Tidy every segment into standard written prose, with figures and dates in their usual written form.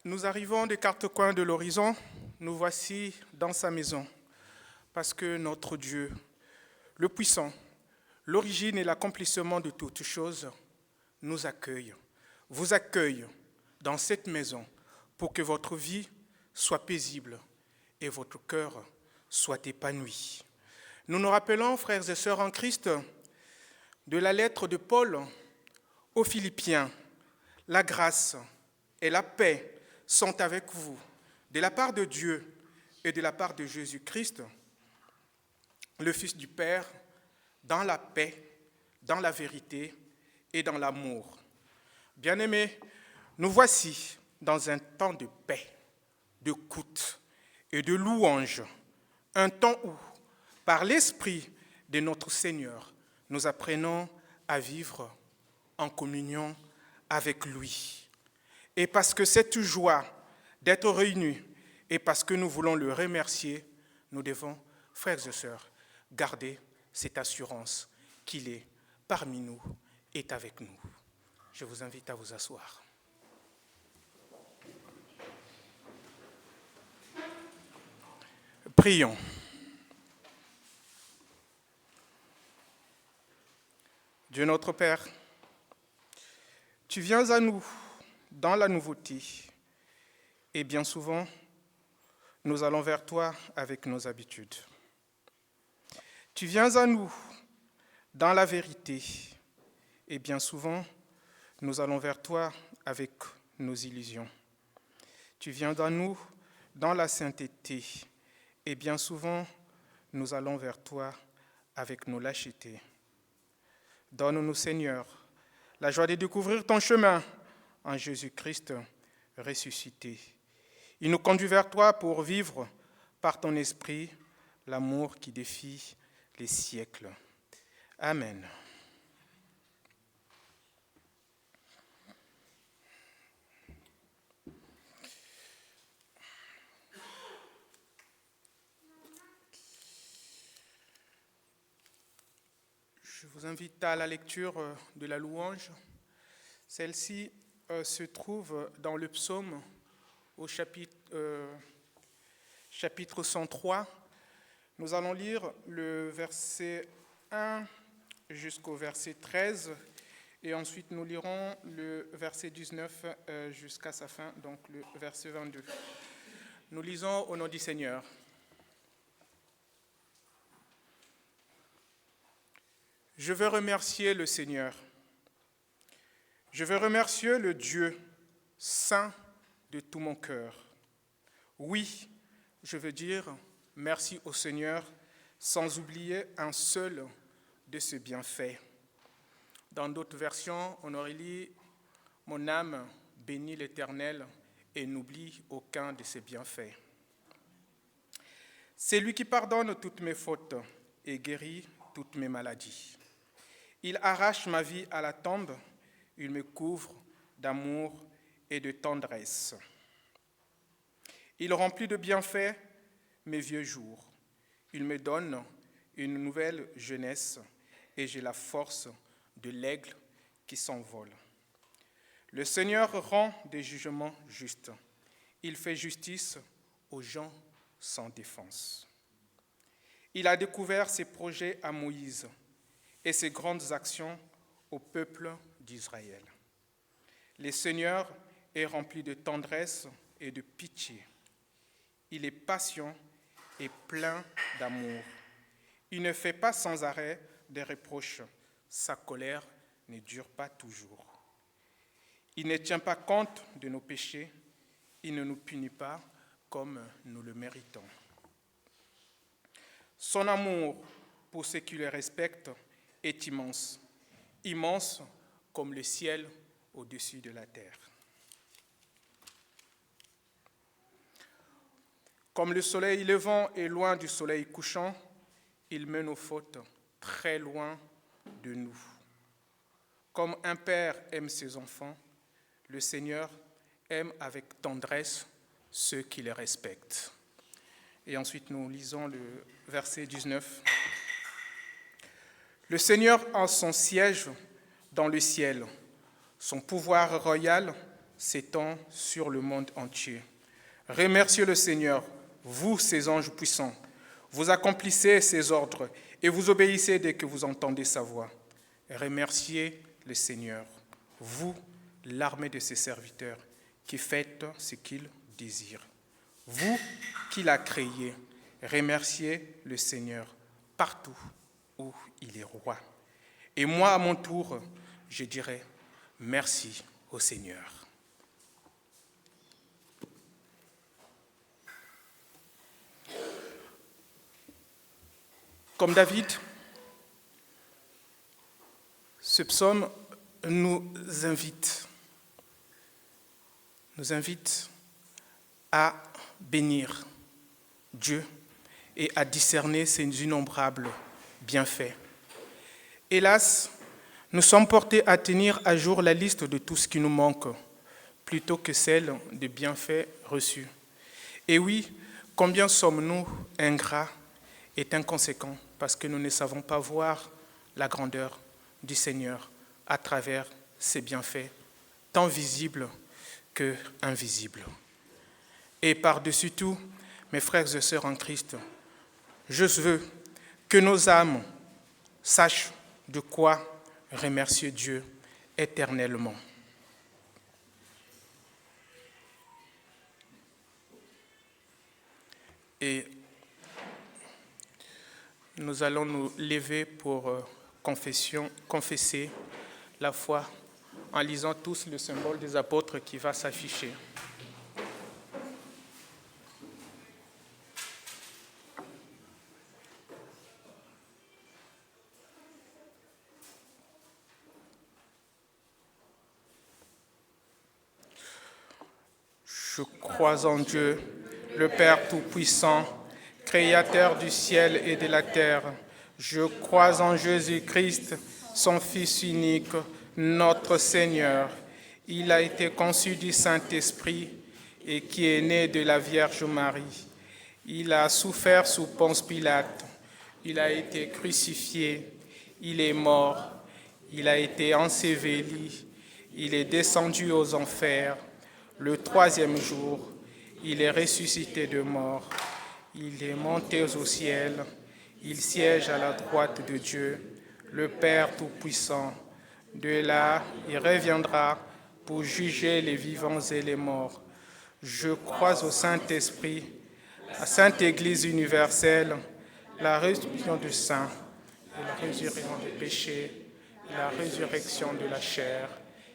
Nous arrivons des quatre coins de l'horizon, nous voici dans sa maison, parce que notre Dieu, le puissant, l'origine et l'accomplissement de toutes choses, nous accueille, vous accueille dans cette maison pour que votre vie soit paisible et votre cœur soit épanoui. Nous nous rappelons, frères et sœurs en Christ, de la lettre de Paul aux Philippiens. La grâce et la paix sont avec vous, de la part de Dieu et de la part de Jésus-Christ, le Fils du Père, dans la paix, dans la vérité et dans l'amour. Bien-aimés, nous voici dans un temps de paix, d'écoute et de louange, un temps où, par l'Esprit de notre Seigneur, nous apprenons à vivre en communion avec lui. Et parce que cette joie d'être réunis et parce que nous voulons le remercier, nous devons, frères et sœurs, garder cette assurance qu'il est parmi nous, est avec nous. Je vous invite à vous asseoir. Prions. Dieu notre Père, tu viens à nous dans la nouveauté et bien souvent, nous allons vers toi avec nos habitudes. Tu viens à nous dans la vérité et bien souvent, nous allons vers toi avec nos illusions. Tu viens à nous dans la sainteté et bien souvent, nous allons vers toi avec nos lâchetés. Donne-nous, Seigneur, la joie de découvrir ton chemin en Jésus-Christ ressuscité. Il nous conduit vers toi pour vivre par ton esprit l'amour qui défie les siècles. Amen. Je vous invite à la lecture de la louange. Celle-ci se trouve dans le psaume au chapitre 103. Nous allons lire le verset 1 jusqu'au verset 13 et ensuite nous lirons le verset 19 jusqu'à sa fin, donc le verset 22. Nous lisons au nom du Seigneur. Je veux remercier le Seigneur. Je veux remercier le Dieu saint de tout mon cœur. Oui, je veux dire merci au Seigneur sans oublier un seul de ses bienfaits. Dans d'autres versions, on aurait lu « Mon âme bénit l'Éternel et n'oublie aucun de ses bienfaits. » C'est lui qui pardonne toutes mes fautes et guérit toutes mes maladies. Il arrache ma vie à la tombe, il me couvre d'amour et de tendresse. Il remplit de bienfaits mes vieux jours. Il me donne une nouvelle jeunesse et j'ai la force de l'aigle qui s'envole. Le Seigneur rend des jugements justes. Il fait justice aux gens sans défense. Il a découvert ses projets à Moïse et ses grandes actions au peuple d'Israël. Le Seigneur est rempli de tendresse et de pitié. Il est patient et plein d'amour. Il ne fait pas sans arrêt des reproches. Sa colère ne dure pas toujours. Il ne tient pas compte de nos péchés. Il ne nous punit pas comme nous le méritons. Son amour pour ceux qui le respectent est immense, immense comme le ciel au-dessus de la terre. Comme le soleil levant est loin du soleil couchant, il met nos fautes très loin de nous. Comme un père aime ses enfants, le Seigneur aime avec tendresse ceux qui le respectent. Et ensuite, nous lisons le verset 19. Le Seigneur a son siège dans le ciel. Son pouvoir royal s'étend sur le monde entier. Remerciez le Seigneur, vous, ses anges puissants. Vous accomplissez ses ordres et vous obéissez dès que vous entendez sa voix. Remerciez le Seigneur, vous, l'armée de ses serviteurs, qui faites ce qu'il désire. Vous qui l'a créé, remerciez le Seigneur partout où il est roi. Et moi, à mon tour, je dirai merci au Seigneur. Comme David, ce psaume nous invite à bénir Dieu et à discerner ses innombrables bienfaits. Hélas, nous sommes portés à tenir à jour la liste de tout ce qui nous manque, plutôt que celle des bienfaits reçus. Et oui, combien sommes-nous ingrats et inconséquents, parce que nous ne savons pas voir la grandeur du Seigneur à travers ses bienfaits, tant visibles que invisibles. Et par-dessus tout, mes frères et sœurs en Christ, je veux que nos âmes sachent de quoi remercier Dieu éternellement. Et nous allons nous lever pour confesser la foi en lisant tous le symbole des apôtres qui va s'afficher. Je crois en Dieu, le Père Tout-Puissant, Créateur du ciel et de la terre. Je crois en Jésus-Christ, son Fils unique, notre Seigneur. Il a été conçu du Saint-Esprit et qui est né de la Vierge Marie. Il a souffert sous Ponce Pilate. Il a été crucifié. Il est mort. Il a été enseveli. Il est descendu aux enfers. Le troisième jour, il est ressuscité de mort. Il est monté au ciel. Il siège à la droite de Dieu, le Père Tout-Puissant. De là, il reviendra pour juger les vivants et les morts. Je crois au Saint-Esprit, la Sainte Église universelle, la résurrection du saints et la résurrection des péchés, la résurrection de la chair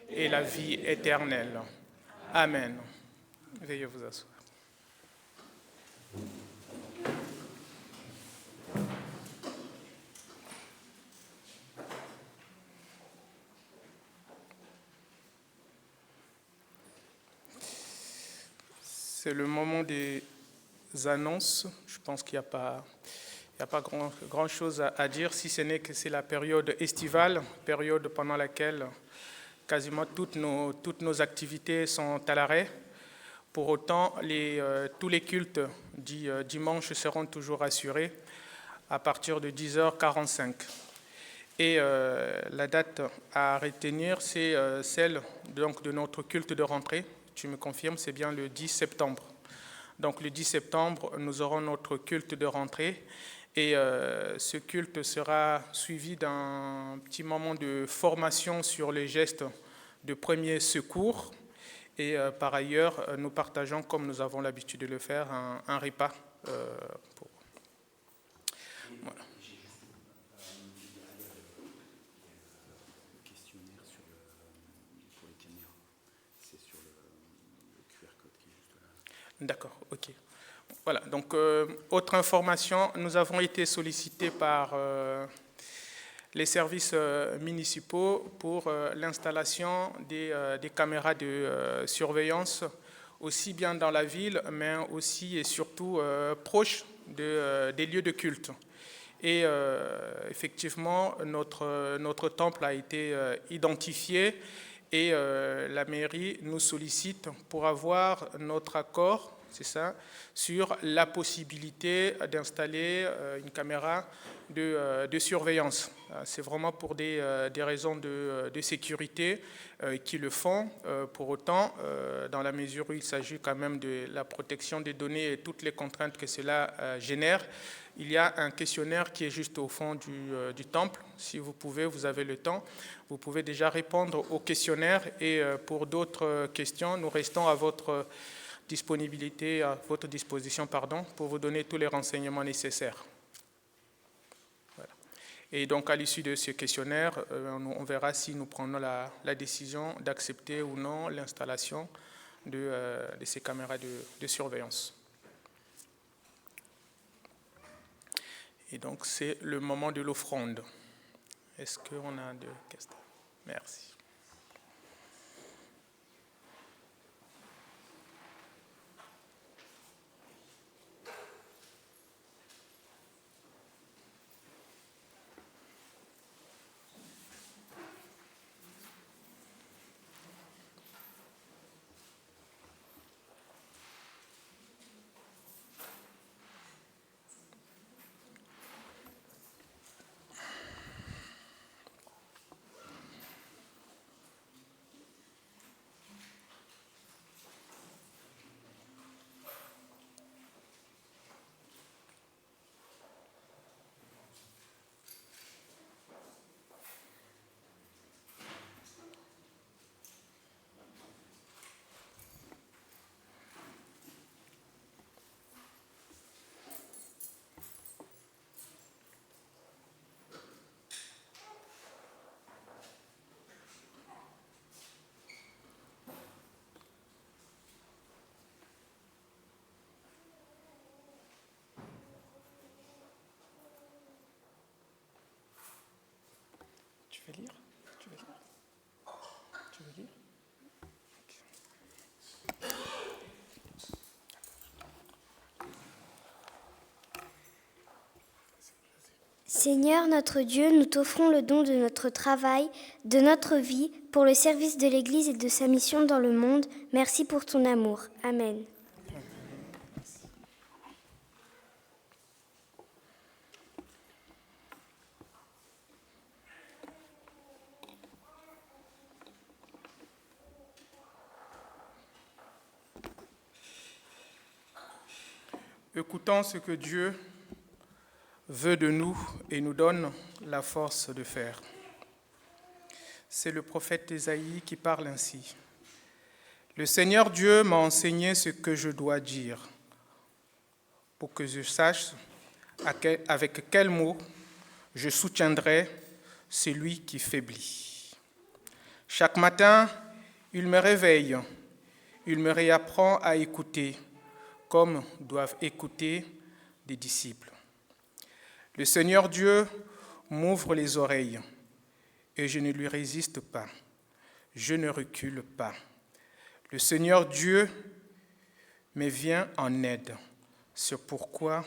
et la vie éternelle. Amen. Veuillez vous asseoir. C'est le moment des annonces. Je pense qu'il n'y a pas grand-chose à dire, si ce n'est que c'est la période estivale, période pendant laquelle quasiment toutes nos activités sont à l'arrêt. Pour autant, tous les cultes dimanche seront toujours assurés à partir de 10h45. Et la date à retenir, c'est celle donc, de notre culte de rentrée. Tu me confirmes, c'est bien le 10 septembre. Donc le 10 septembre, nous aurons notre culte de rentrée. Et ce culte sera suivi d'un petit moment de formation sur les gestes de premier secours. Et par ailleurs, nous partageons, comme nous avons l'habitude de le faire, un repas. Voilà. D'accord, ok. Voilà, donc autre information, nous avons été sollicités par les services municipaux pour l'installation des caméras de surveillance, aussi bien dans la ville, mais aussi et surtout proches des lieux de culte. Et effectivement, notre temple a été identifié et la mairie nous sollicite pour avoir notre accord, c'est ça, sur la possibilité d'installer une caméra de surveillance. C'est vraiment pour des raisons de sécurité qui le font. Pour autant, dans la mesure où il s'agit quand même de la protection des données et toutes les contraintes que cela génère, il y a un questionnaire qui est juste au fond du temple. Si vous pouvez, vous avez le temps, vous pouvez déjà répondre au questionnaire. Et pour d'autres questions, nous restons à votre disponibilité, à votre disposition, pour vous donner tous les renseignements nécessaires. Voilà. Et donc, à l'issue de ce questionnaire, on verra si nous prenons la décision d'accepter ou non l'installation de ces caméras de surveillance. Et donc, c'est le moment de l'offrande. Est-ce qu'on a des questions? Merci. Tu veux lire? Seigneur notre Dieu, nous t'offrons le don de notre travail, de notre vie, pour le service de l'Église et de sa mission dans le monde. Merci pour ton amour. Amen. Écoutons ce que Dieu veut de nous et nous donne la force de faire. C'est le prophète Ésaïe qui parle ainsi. Le Seigneur Dieu m'a enseigné ce que je dois dire pour que je sache avec quels mots je soutiendrai celui qui faiblit. Chaque matin, il me réveille, il me réapprend à écouter comme doivent écouter des disciples. Le Seigneur Dieu m'ouvre les oreilles et je ne lui résiste pas. Je ne recule pas. Le Seigneur Dieu me vient en aide. C'est pourquoi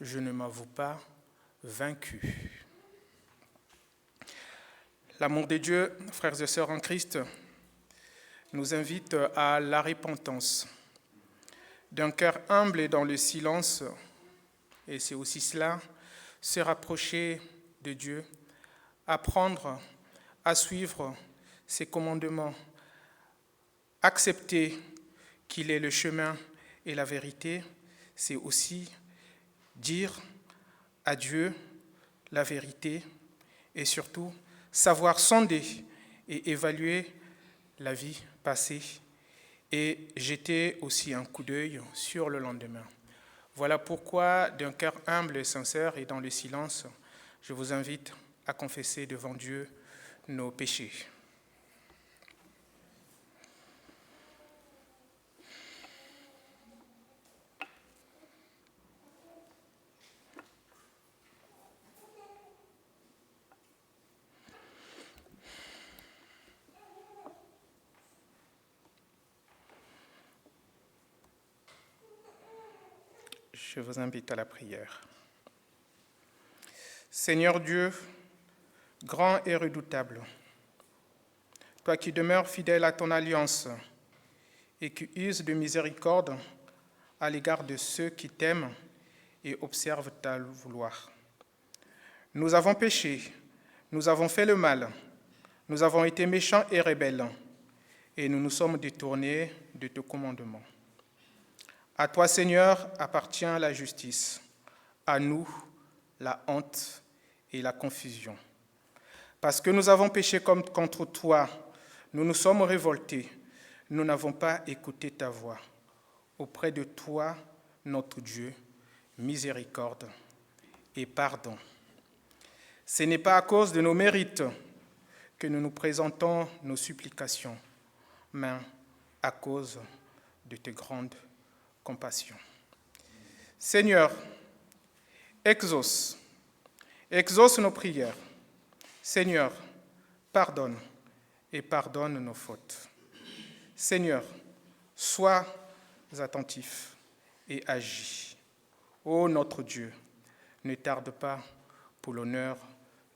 je ne m'avoue pas vaincu. L'amour de Dieu, frères et sœurs en Christ, nous invite à la repentance. D'un cœur humble et dans le silence, et c'est aussi cela, se rapprocher de Dieu, apprendre à suivre ses commandements, accepter qu'il est le chemin et la vérité, c'est aussi dire à Dieu la vérité et surtout savoir sonder et évaluer la vie passée et jeter aussi un coup d'œil sur le lendemain. Voilà pourquoi, d'un cœur humble et sincère et dans le silence, je vous invite à confesser devant Dieu nos péchés. Je vous invite à la prière. Seigneur Dieu, grand et redoutable, toi qui demeures fidèle à ton alliance et qui uses de miséricorde à l'égard de ceux qui t'aiment et observent ta vouloir. Nous avons péché, nous avons fait le mal, nous avons été méchants et rebelles, et nous nous sommes détournés de tes commandements. À toi, Seigneur, appartient la justice, à nous, la honte et la confusion. Parce que nous avons péché contre toi, nous nous sommes révoltés, nous n'avons pas écouté ta voix. Auprès de toi, notre Dieu, miséricorde et pardon. Ce n'est pas à cause de nos mérites que nous nous présentons nos supplications, mais à cause de tes grandes compassions. Seigneur, exauce nos prières. Seigneur, pardonne et pardonne nos fautes. Seigneur, sois attentif et agis. Ô notre Dieu, ne tarde pas pour l'honneur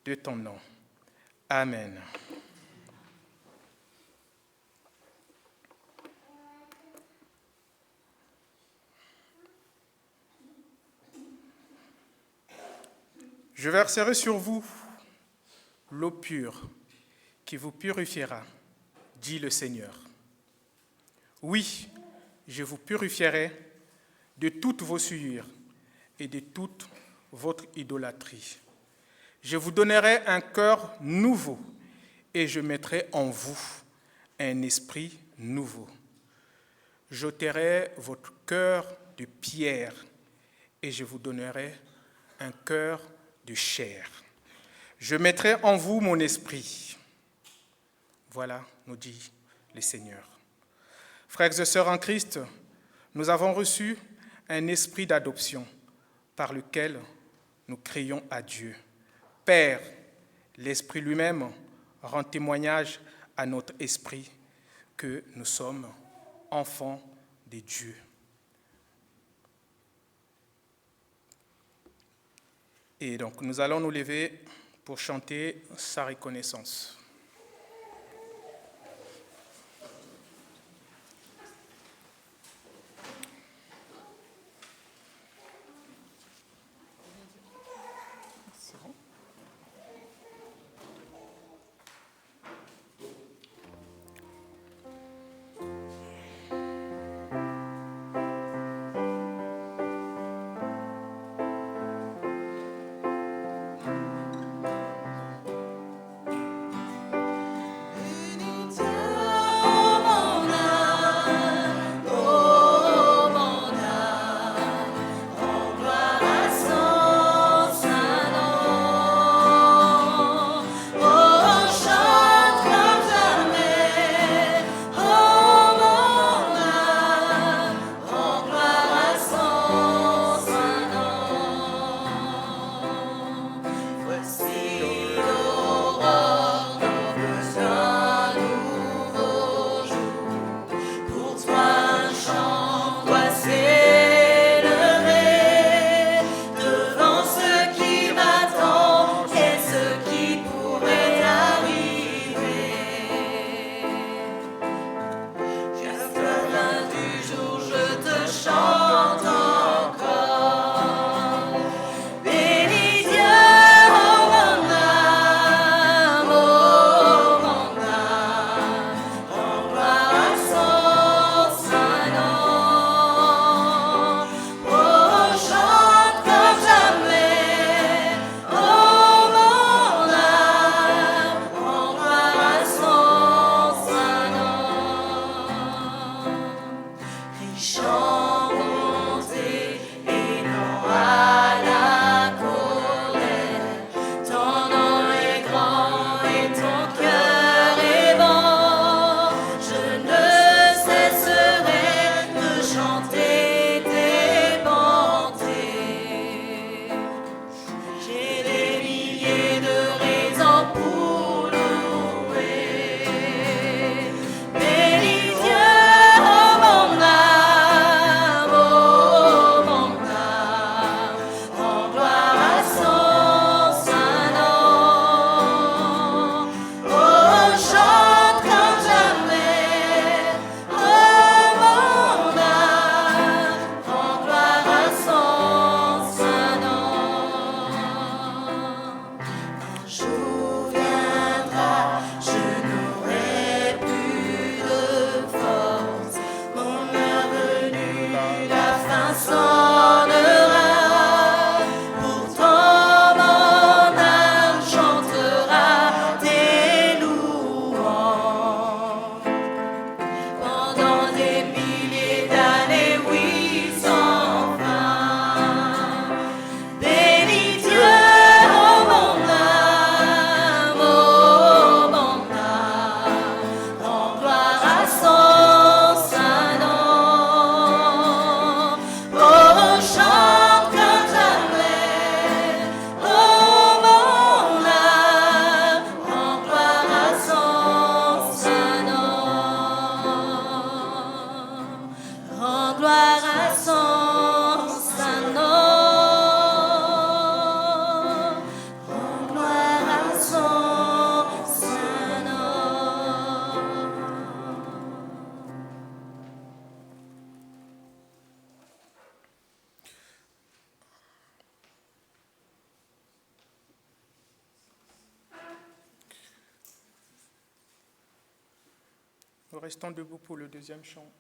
de ton nom. Amen. Je verserai sur vous l'eau pure qui vous purifiera, dit le Seigneur. Oui, je vous purifierai de toutes vos souillures et de toute votre idolâtrie. Je vous donnerai un cœur nouveau et je mettrai en vous un esprit nouveau. J'ôterai votre cœur de pierre et je vous donnerai un cœur de chair. Je mettrai en vous mon esprit. Voilà, nous dit le Seigneur. Frères et sœurs en Christ, nous avons reçu un esprit d'adoption par lequel nous crions à Dieu. Père, l'Esprit lui-même rend témoignage à notre esprit que nous sommes enfants de Dieu. Et donc nous allons nous lever pour chanter sa reconnaissance. Nous restons debout pour le deuxième chant.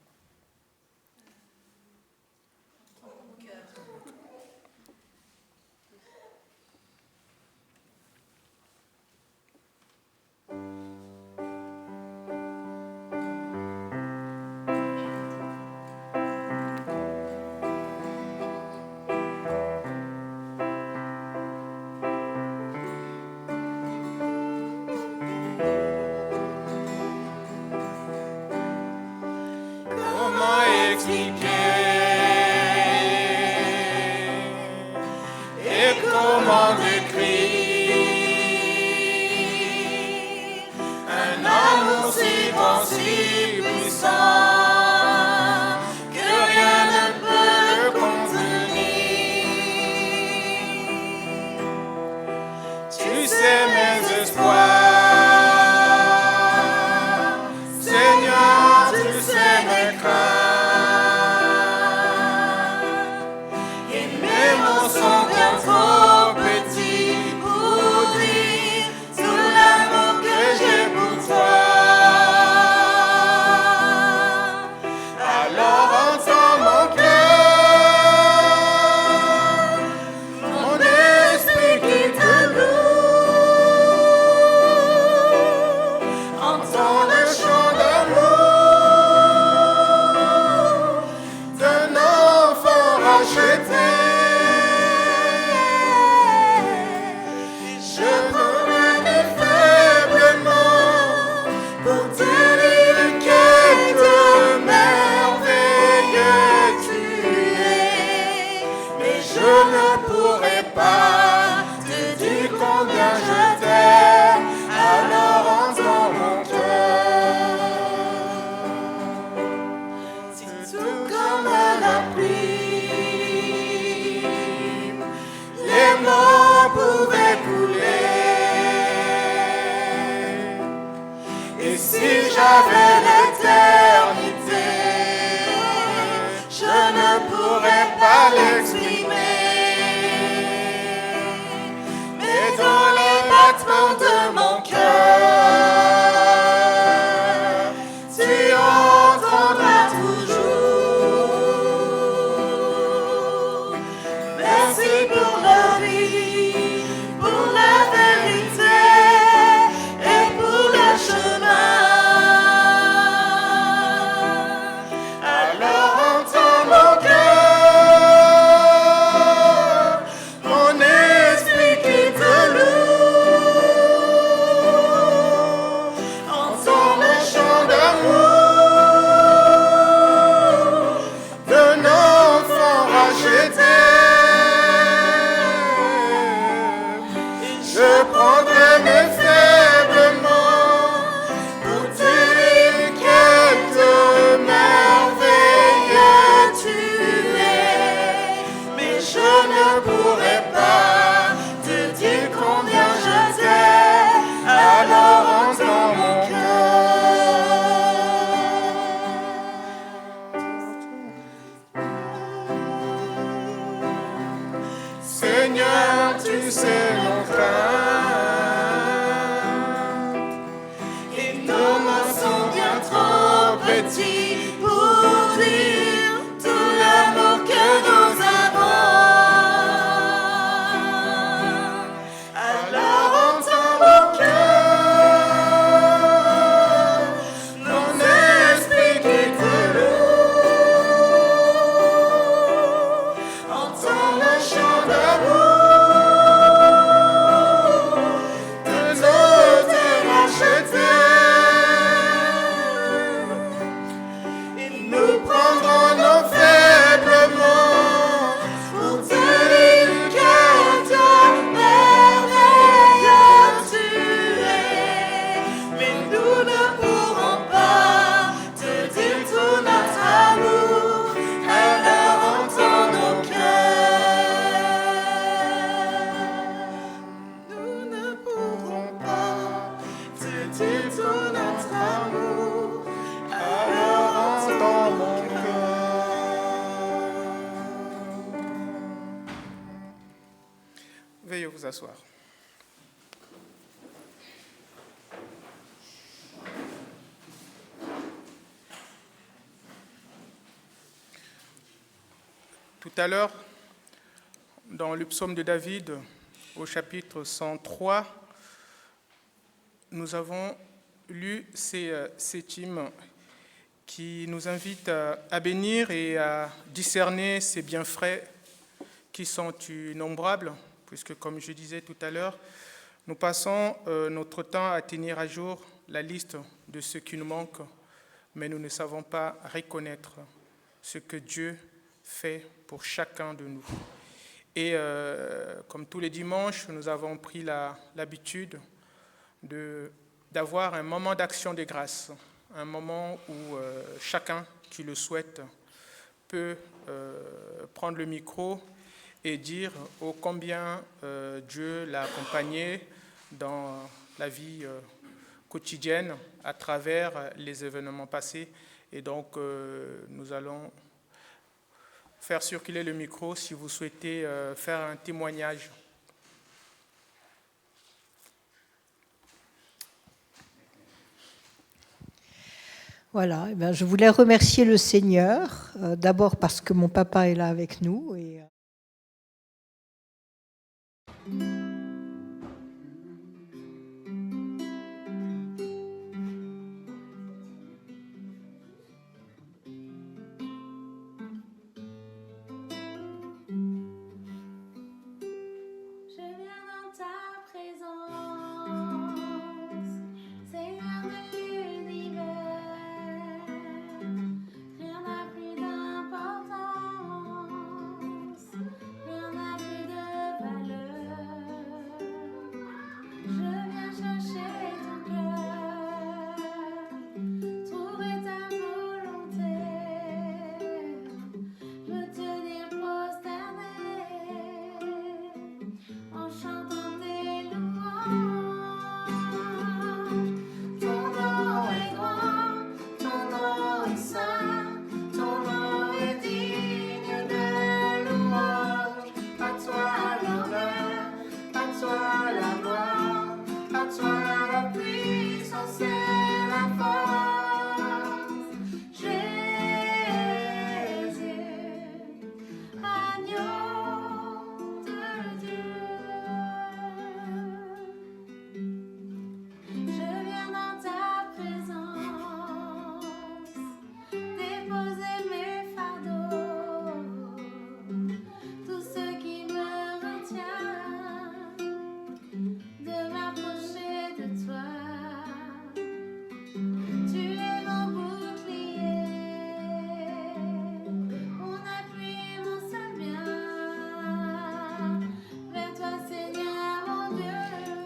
Veuillez vous asseoir. Tout à l'heure, dans le psaume de David, au chapitre 103, nous avons lu ces hymnes qui nous invitent à bénir et à discerner ces bienfaits qui sont innombrables, puisque, comme je disais tout à l'heure, nous passons notre temps à tenir à jour la liste de ce qui nous manque, mais nous ne savons pas reconnaître ce que Dieu fait pour chacun de nous. Et comme tous les dimanches, nous avons pris l'habitude d'avoir un moment d'action de grâce, un moment où chacun qui le souhaite peut prendre le micro et dire ô combien Dieu l'a accompagné dans la vie quotidienne à travers les événements passés. Et donc, nous allons faire circuler le micro si vous souhaitez faire un témoignage. Voilà, eh bien, je voulais remercier le Seigneur, d'abord parce que mon papa est là avec nous.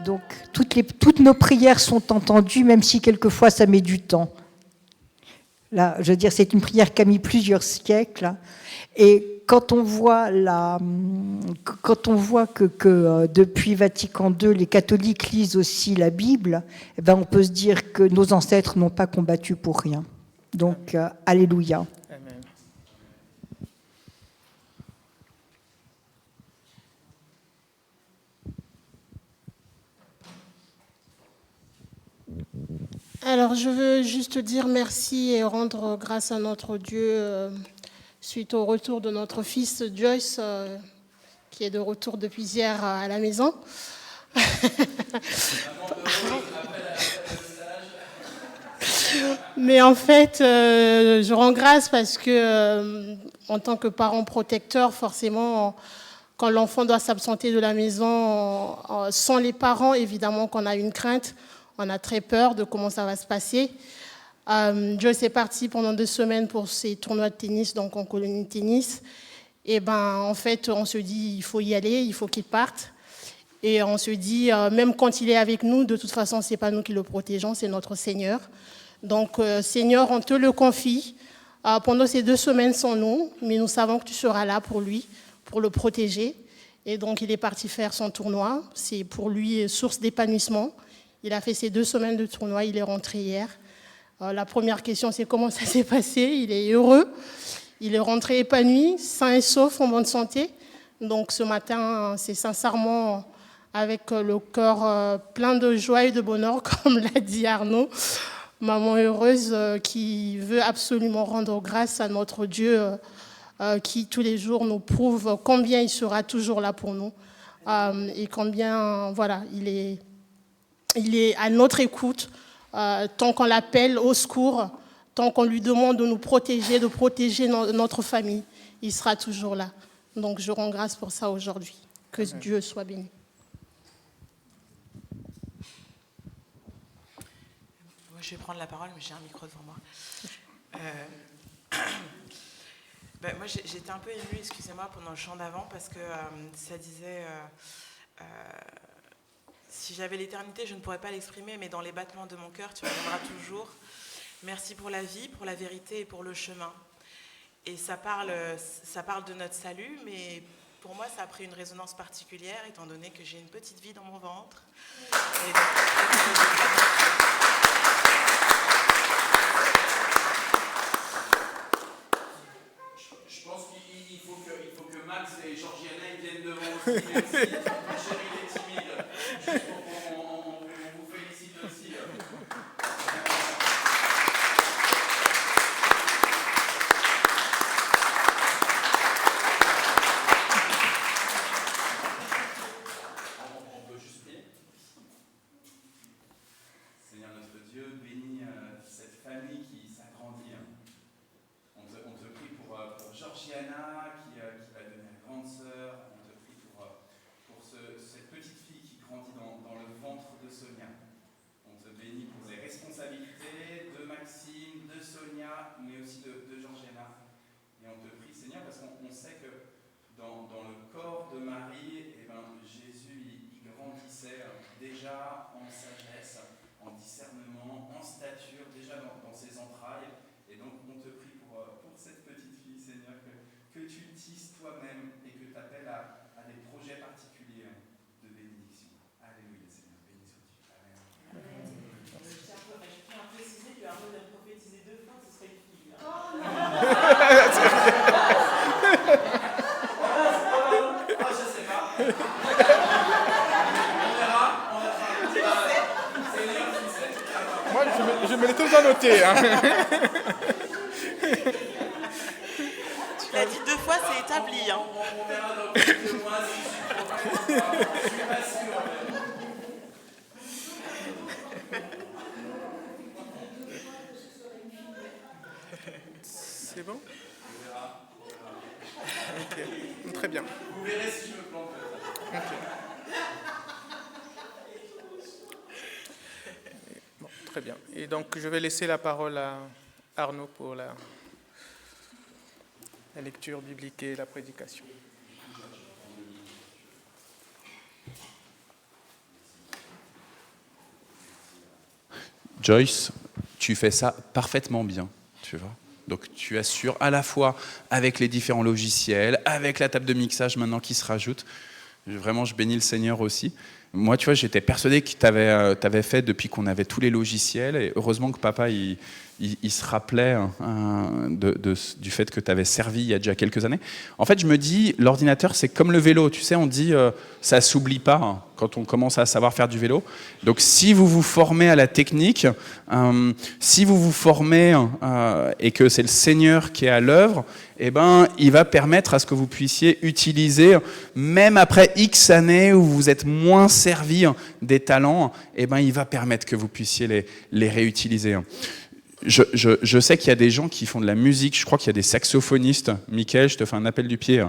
Donc, toutes nos prières sont entendues, même si quelquefois ça met du temps. Là, je veux dire, c'est une prière qui a mis plusieurs siècles. Et quand on voit que depuis Vatican II, les catholiques lisent aussi la Bible, eh ben, on peut se dire que nos ancêtres n'ont pas combattu pour rien. Donc, alléluia. Amen. Alors, je veux juste dire merci et rendre grâce à notre Dieu suite au retour de notre fils Joyce, qui est de retour depuis hier à la maison. Mais en fait, je rends grâce parce que, en tant que parent protecteur, forcément, quand l'enfant doit s'absenter de la maison sans les parents, évidemment qu'on a une crainte. On a très peur de comment ça va se passer. Joyce est parti pendant 2 semaines pour ses tournois de tennis, donc en colonie de tennis. Et en fait, on se dit, il faut y aller, il faut qu'il parte. Et on se dit, même quand il est avec nous, de toute façon, ce n'est pas nous qui le protégeons, c'est notre Seigneur. Donc, Seigneur, on te le confie pendant ces 2 semaines sans nous, mais nous savons que tu seras là pour lui, pour le protéger. Et donc, il est parti faire son tournoi. C'est pour lui source d'épanouissement. Il a fait ses 2 semaines de tournoi, il est rentré hier. La première question, c'est comment ça s'est passé. Il est heureux, il est rentré épanoui, sain et sauf, en bonne santé. Donc ce matin, c'est sincèrement avec le cœur plein de joie et de bonheur, comme l'a dit Arnaud. Maman heureuse qui veut absolument rendre grâce à notre Dieu qui tous les jours nous prouve combien il sera toujours là pour nous et combien voilà, il est à notre écoute tant qu'on l'appelle au secours, tant qu'on lui demande de nous protéger, de protéger notre famille, il sera toujours là. Donc je rends grâce pour ça aujourd'hui. Que Dieu soit béni. Je vais prendre la parole, mais j'ai un micro devant moi. Moi, j'étais un peu émue, excusez-moi, pendant le chant d'avant, parce que ça disait si j'avais l'éternité, je ne pourrais pas l'exprimer, mais dans les battements de mon cœur, tu reviendras toujours. Merci pour la vie, pour la vérité et pour le chemin. Et ça parle de notre salut, mais pour moi, ça a pris une résonance particulière, étant donné que j'ai une petite vie dans mon ventre. Et donc, je pense qu'il faut que Max et Georgiana ils viennent devant aussi, même si Chérie est timide, juste pour qu'on vous félicite aussi. On peut juste prier. Seigneur notre Dieu, bénis cette famille qui s'agrandit. On te prie pour Georgiana qui va devenir grande sœur. On te prie pour cette petite fille qui grandit dans le ventre de Sonia. On te bénit pour les responsabilités de Maxime, de Sonia, mais aussi de Georgiana. Et on te prie, Seigneur, parce qu'on sait que dans le corps de Marie, Jésus il grandissait déjà en sagesse, en discernement, en stature, déjà dans ses entrailles. Et donc on te prie pour cette petite fille, Seigneur, que tu tisses toi-même et que tu appelles à des projets particuliers de bénédiction. Alléluia, Seigneur, béni sois-tu. Amen. je tiens à préciser que Arnaud a prophétisé 2 fois, ce serait une fille. Je sais pas. Moi, je me l'ai tous annoté. Hein. Tu l'as dit 2 fois, c'est établi. Hein. On verra dans quelques mois si je suis pas sûr. C'est bon? Ok, très bien. Vous verrez si je me plante. Okay. Bon, très bien. Et donc, je vais laisser la parole à Arnaud pour la lecture biblique et la prédication. Joyce, tu fais ça parfaitement bien, tu vois. Donc tu assures à la fois avec les différents logiciels, avec la table de mixage maintenant qui se rajoute. Vraiment, je bénis le Seigneur aussi. Moi, tu vois, j'étais persuadé que tu avais fait depuis qu'on avait tous les logiciels. Et heureusement que papa, il se rappelait du fait que tu avais servi il y a déjà quelques années. En fait, je me dis, l'ordinateur, c'est comme le vélo. Tu sais, on dit, ça ne s'oublie pas quand on commence à savoir faire du vélo. Donc, si vous vous formez à la technique, si vous vous formez et que c'est le Seigneur qui est à l'œuvre, eh ben, il va permettre à ce que vous puissiez utiliser, même après X années où vous êtes moins servi des talents, eh ben, il va permettre que vous puissiez les réutiliser. Je sais qu'il y a des gens qui font de la musique, je crois qu'il y a des saxophonistes. Mickaël, je te fais un appel du pied.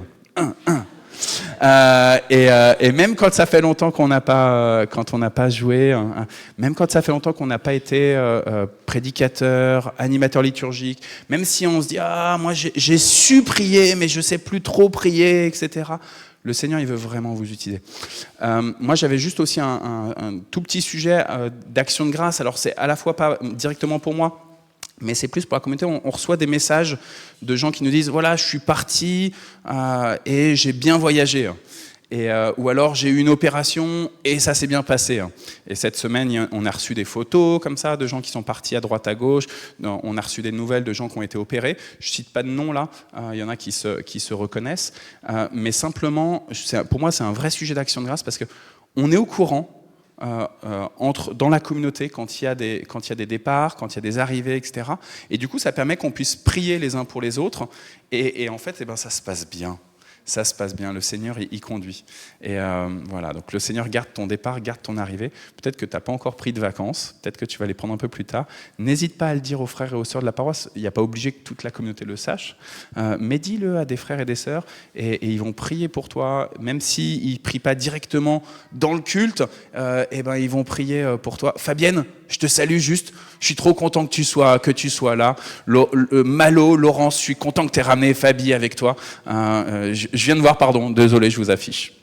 Et même quand ça fait longtemps qu'on n'a pas, quand on n'a pas joué, même quand ça fait longtemps qu'on n'a pas été prédicateur, animateur liturgique, même si on se dit moi j'ai su prier mais je sais plus trop prier, etc. Le Seigneur, il veut vraiment vous utiliser. Moi, j'avais juste aussi un tout petit sujet d'action de grâce. Alors, c'est à la fois pas directement pour moi, mais c'est plus pour la communauté. On reçoit des messages de gens qui nous disent « Voilà, je suis parti et j'ai bien voyagé. » Ou alors j'ai eu une opération et ça s'est bien passé. Et cette semaine, on a reçu des photos comme ça de gens qui sont partis à droite à gauche. On a reçu des nouvelles de gens qui ont été opérés. Je cite pas de nom là. Il y en a qui se reconnaissent. Mais simplement, pour moi, c'est un vrai sujet d'action de grâce parce que on est au courant dans la communauté quand il y a des départs, quand il y a des arrivées, etc. Et du coup, ça permet qu'on puisse prier les uns pour les autres. Et en fait, ça se passe bien. Ça se passe bien, le Seigneur y conduit. Et voilà, donc le Seigneur garde ton départ, garde ton arrivée. Peut-être que tu n'as pas encore pris de vacances, peut-être que tu vas les prendre un peu plus tard. N'hésite pas à le dire aux frères et aux sœurs de la paroisse. Il n'y a pas obligé que toute la communauté le sache, mais dis-le à des frères et des sœurs, et ils vont prier pour toi, même s'ils ne prient pas directement dans le culte, ils vont prier pour toi. Fabienne, je te salue juste, je suis trop content que tu sois là. Malo, Laurence, je suis content que tu aies ramené Fabi avec toi. Je viens de voir, pardon, désolé, je vous affiche.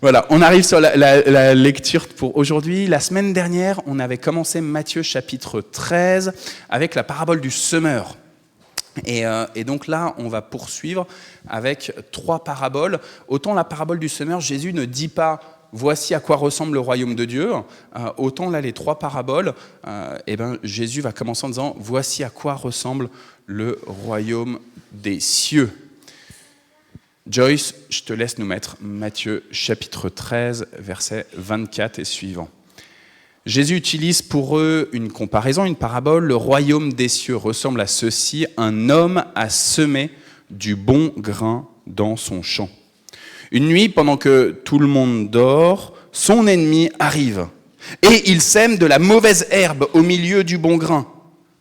Voilà, on arrive sur la lecture pour aujourd'hui. La semaine dernière, on avait commencé Matthieu chapitre 13 avec la parabole du semeur. Et donc là, on va poursuivre avec 3 paraboles. Autant la parabole du semeur, Jésus ne dit pas « voici à quoi ressemble le royaume de Dieu », autant là, les 3 paraboles, Jésus va commencer en disant « voici à quoi ressemble le royaume des cieux ». Joyce, je te laisse nous mettre Matthieu chapitre 13, versets 24 et suivants. Jésus utilise pour eux une comparaison, une parabole. Le royaume des cieux ressemble à ceci: un homme a semé du bon grain dans son champ. Une nuit, pendant que tout le monde dort, son ennemi arrive et il sème de la mauvaise herbe au milieu du bon grain.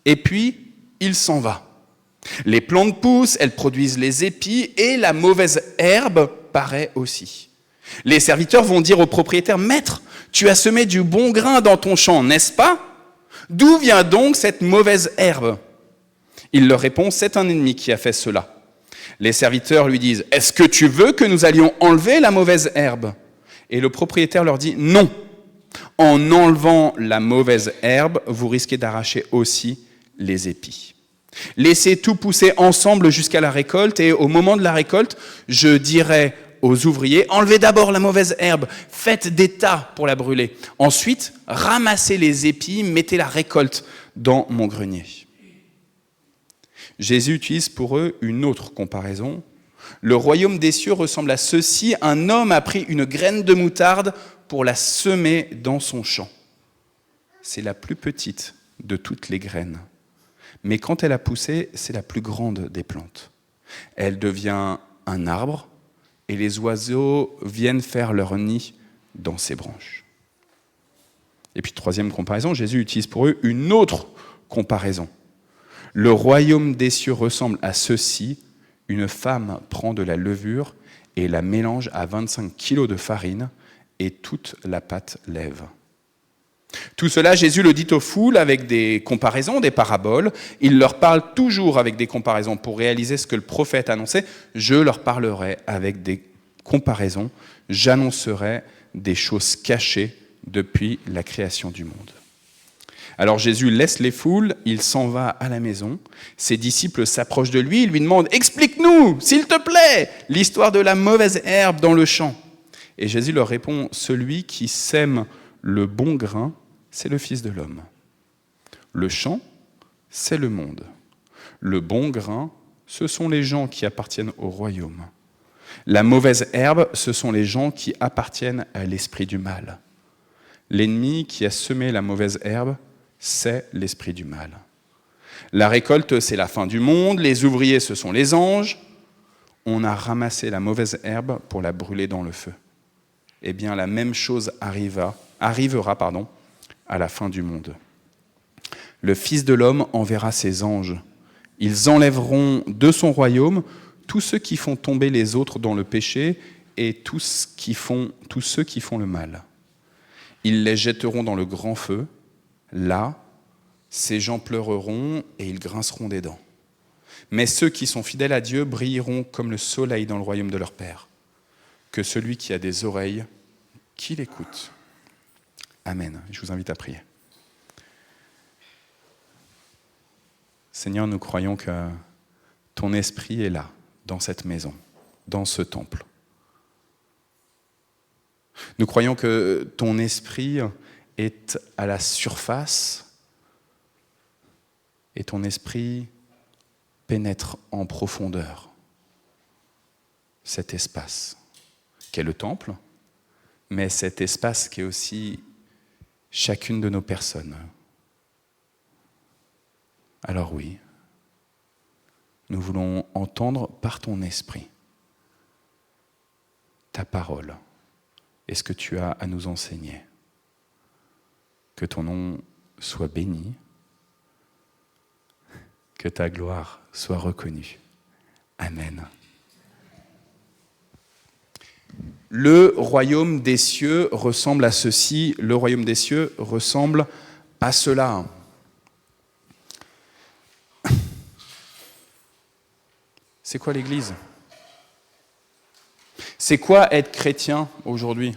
Et puis, il s'en va. Les plantes poussent, elles produisent les épis et la mauvaise herbe paraît aussi. Les serviteurs vont dire au propriétaire: « Maître, tu as semé du bon grain dans ton champ, n'est-ce pas ? D'où vient donc cette mauvaise herbe ?» Il leur répond: « C'est un ennemi qui a fait cela. » Les serviteurs lui disent: « Est-ce que tu veux que nous allions enlever la mauvaise herbe ?» Et le propriétaire leur dit: « Non. En enlevant la mauvaise herbe, vous risquez d'arracher aussi les épis. Laissez tout pousser ensemble jusqu'à la récolte, et au moment de la récolte, je dirai aux ouvriers: enlevez d'abord la mauvaise herbe, faites des tas pour la brûler. Ensuite, ramassez les épis, mettez la récolte dans mon grenier. » Jésus utilise pour eux une autre comparaison. Le royaume des cieux ressemble à ceci: un homme a pris une graine de moutarde pour la semer dans son champ. C'est la plus petite de toutes les graines. Mais quand elle a poussé, c'est la plus grande des plantes. Elle devient un arbre et les oiseaux viennent faire leur nid dans ses branches. Et puis, 3e comparaison, Jésus utilise pour eux une autre comparaison. Le royaume des cieux ressemble à ceci: une femme prend de la levure et la mélange à 25 kilos de farine et toute la pâte lève. Tout cela, Jésus le dit aux foules avec des comparaisons, des paraboles. Il leur parle toujours avec des comparaisons pour réaliser ce que le prophète annonçait. Je leur parlerai avec des comparaisons. J'annoncerai des choses cachées depuis la création du monde. Alors Jésus laisse les foules, il s'en va à la maison. Ses disciples s'approchent de lui, ils lui demandent: « Explique-nous, s'il te plaît, l'histoire de la mauvaise herbe dans le champ. » Et Jésus leur répond: « Celui qui sème le bon grain, c'est le Fils de l'homme. Le champ, c'est le monde. Le bon grain, ce sont les gens qui appartiennent au royaume. La mauvaise herbe, ce sont les gens qui appartiennent à l'esprit du mal. L'ennemi qui a semé la mauvaise herbe, c'est l'esprit du mal. La récolte, c'est la fin du monde. Les ouvriers, ce sont les anges. On a ramassé la mauvaise herbe pour la brûler dans le feu. Eh bien, la même chose arrivera à la fin du monde. Le Fils de l'homme enverra ses anges. Ils enlèveront de son royaume tous ceux qui font tomber les autres dans le péché et tous ceux qui font le mal. Ils les jetteront dans le grand feu. Là, ces gens pleureront et ils grinceront des dents. Mais ceux qui sont fidèles à Dieu brilleront comme le soleil dans le royaume de leur Père. Que celui qui a des oreilles, qu'il écoute. Amen. Je vous invite à prier. Seigneur, nous croyons que ton esprit est là, dans cette maison, dans ce temple. Nous croyons que ton esprit est à la surface et ton esprit pénètre en profondeur cet espace qu'est le temple, mais cet espace qui est aussi chacune de nos personnes. Alors oui, nous voulons entendre par ton esprit ta parole et ce que tu as à nous enseigner. Que ton nom soit béni, que ta gloire soit reconnue. Amen. Le royaume des cieux ressemble à ceci, le royaume des cieux ressemble à cela. C'est quoi l'Église ? C'est quoi être chrétien aujourd'hui ?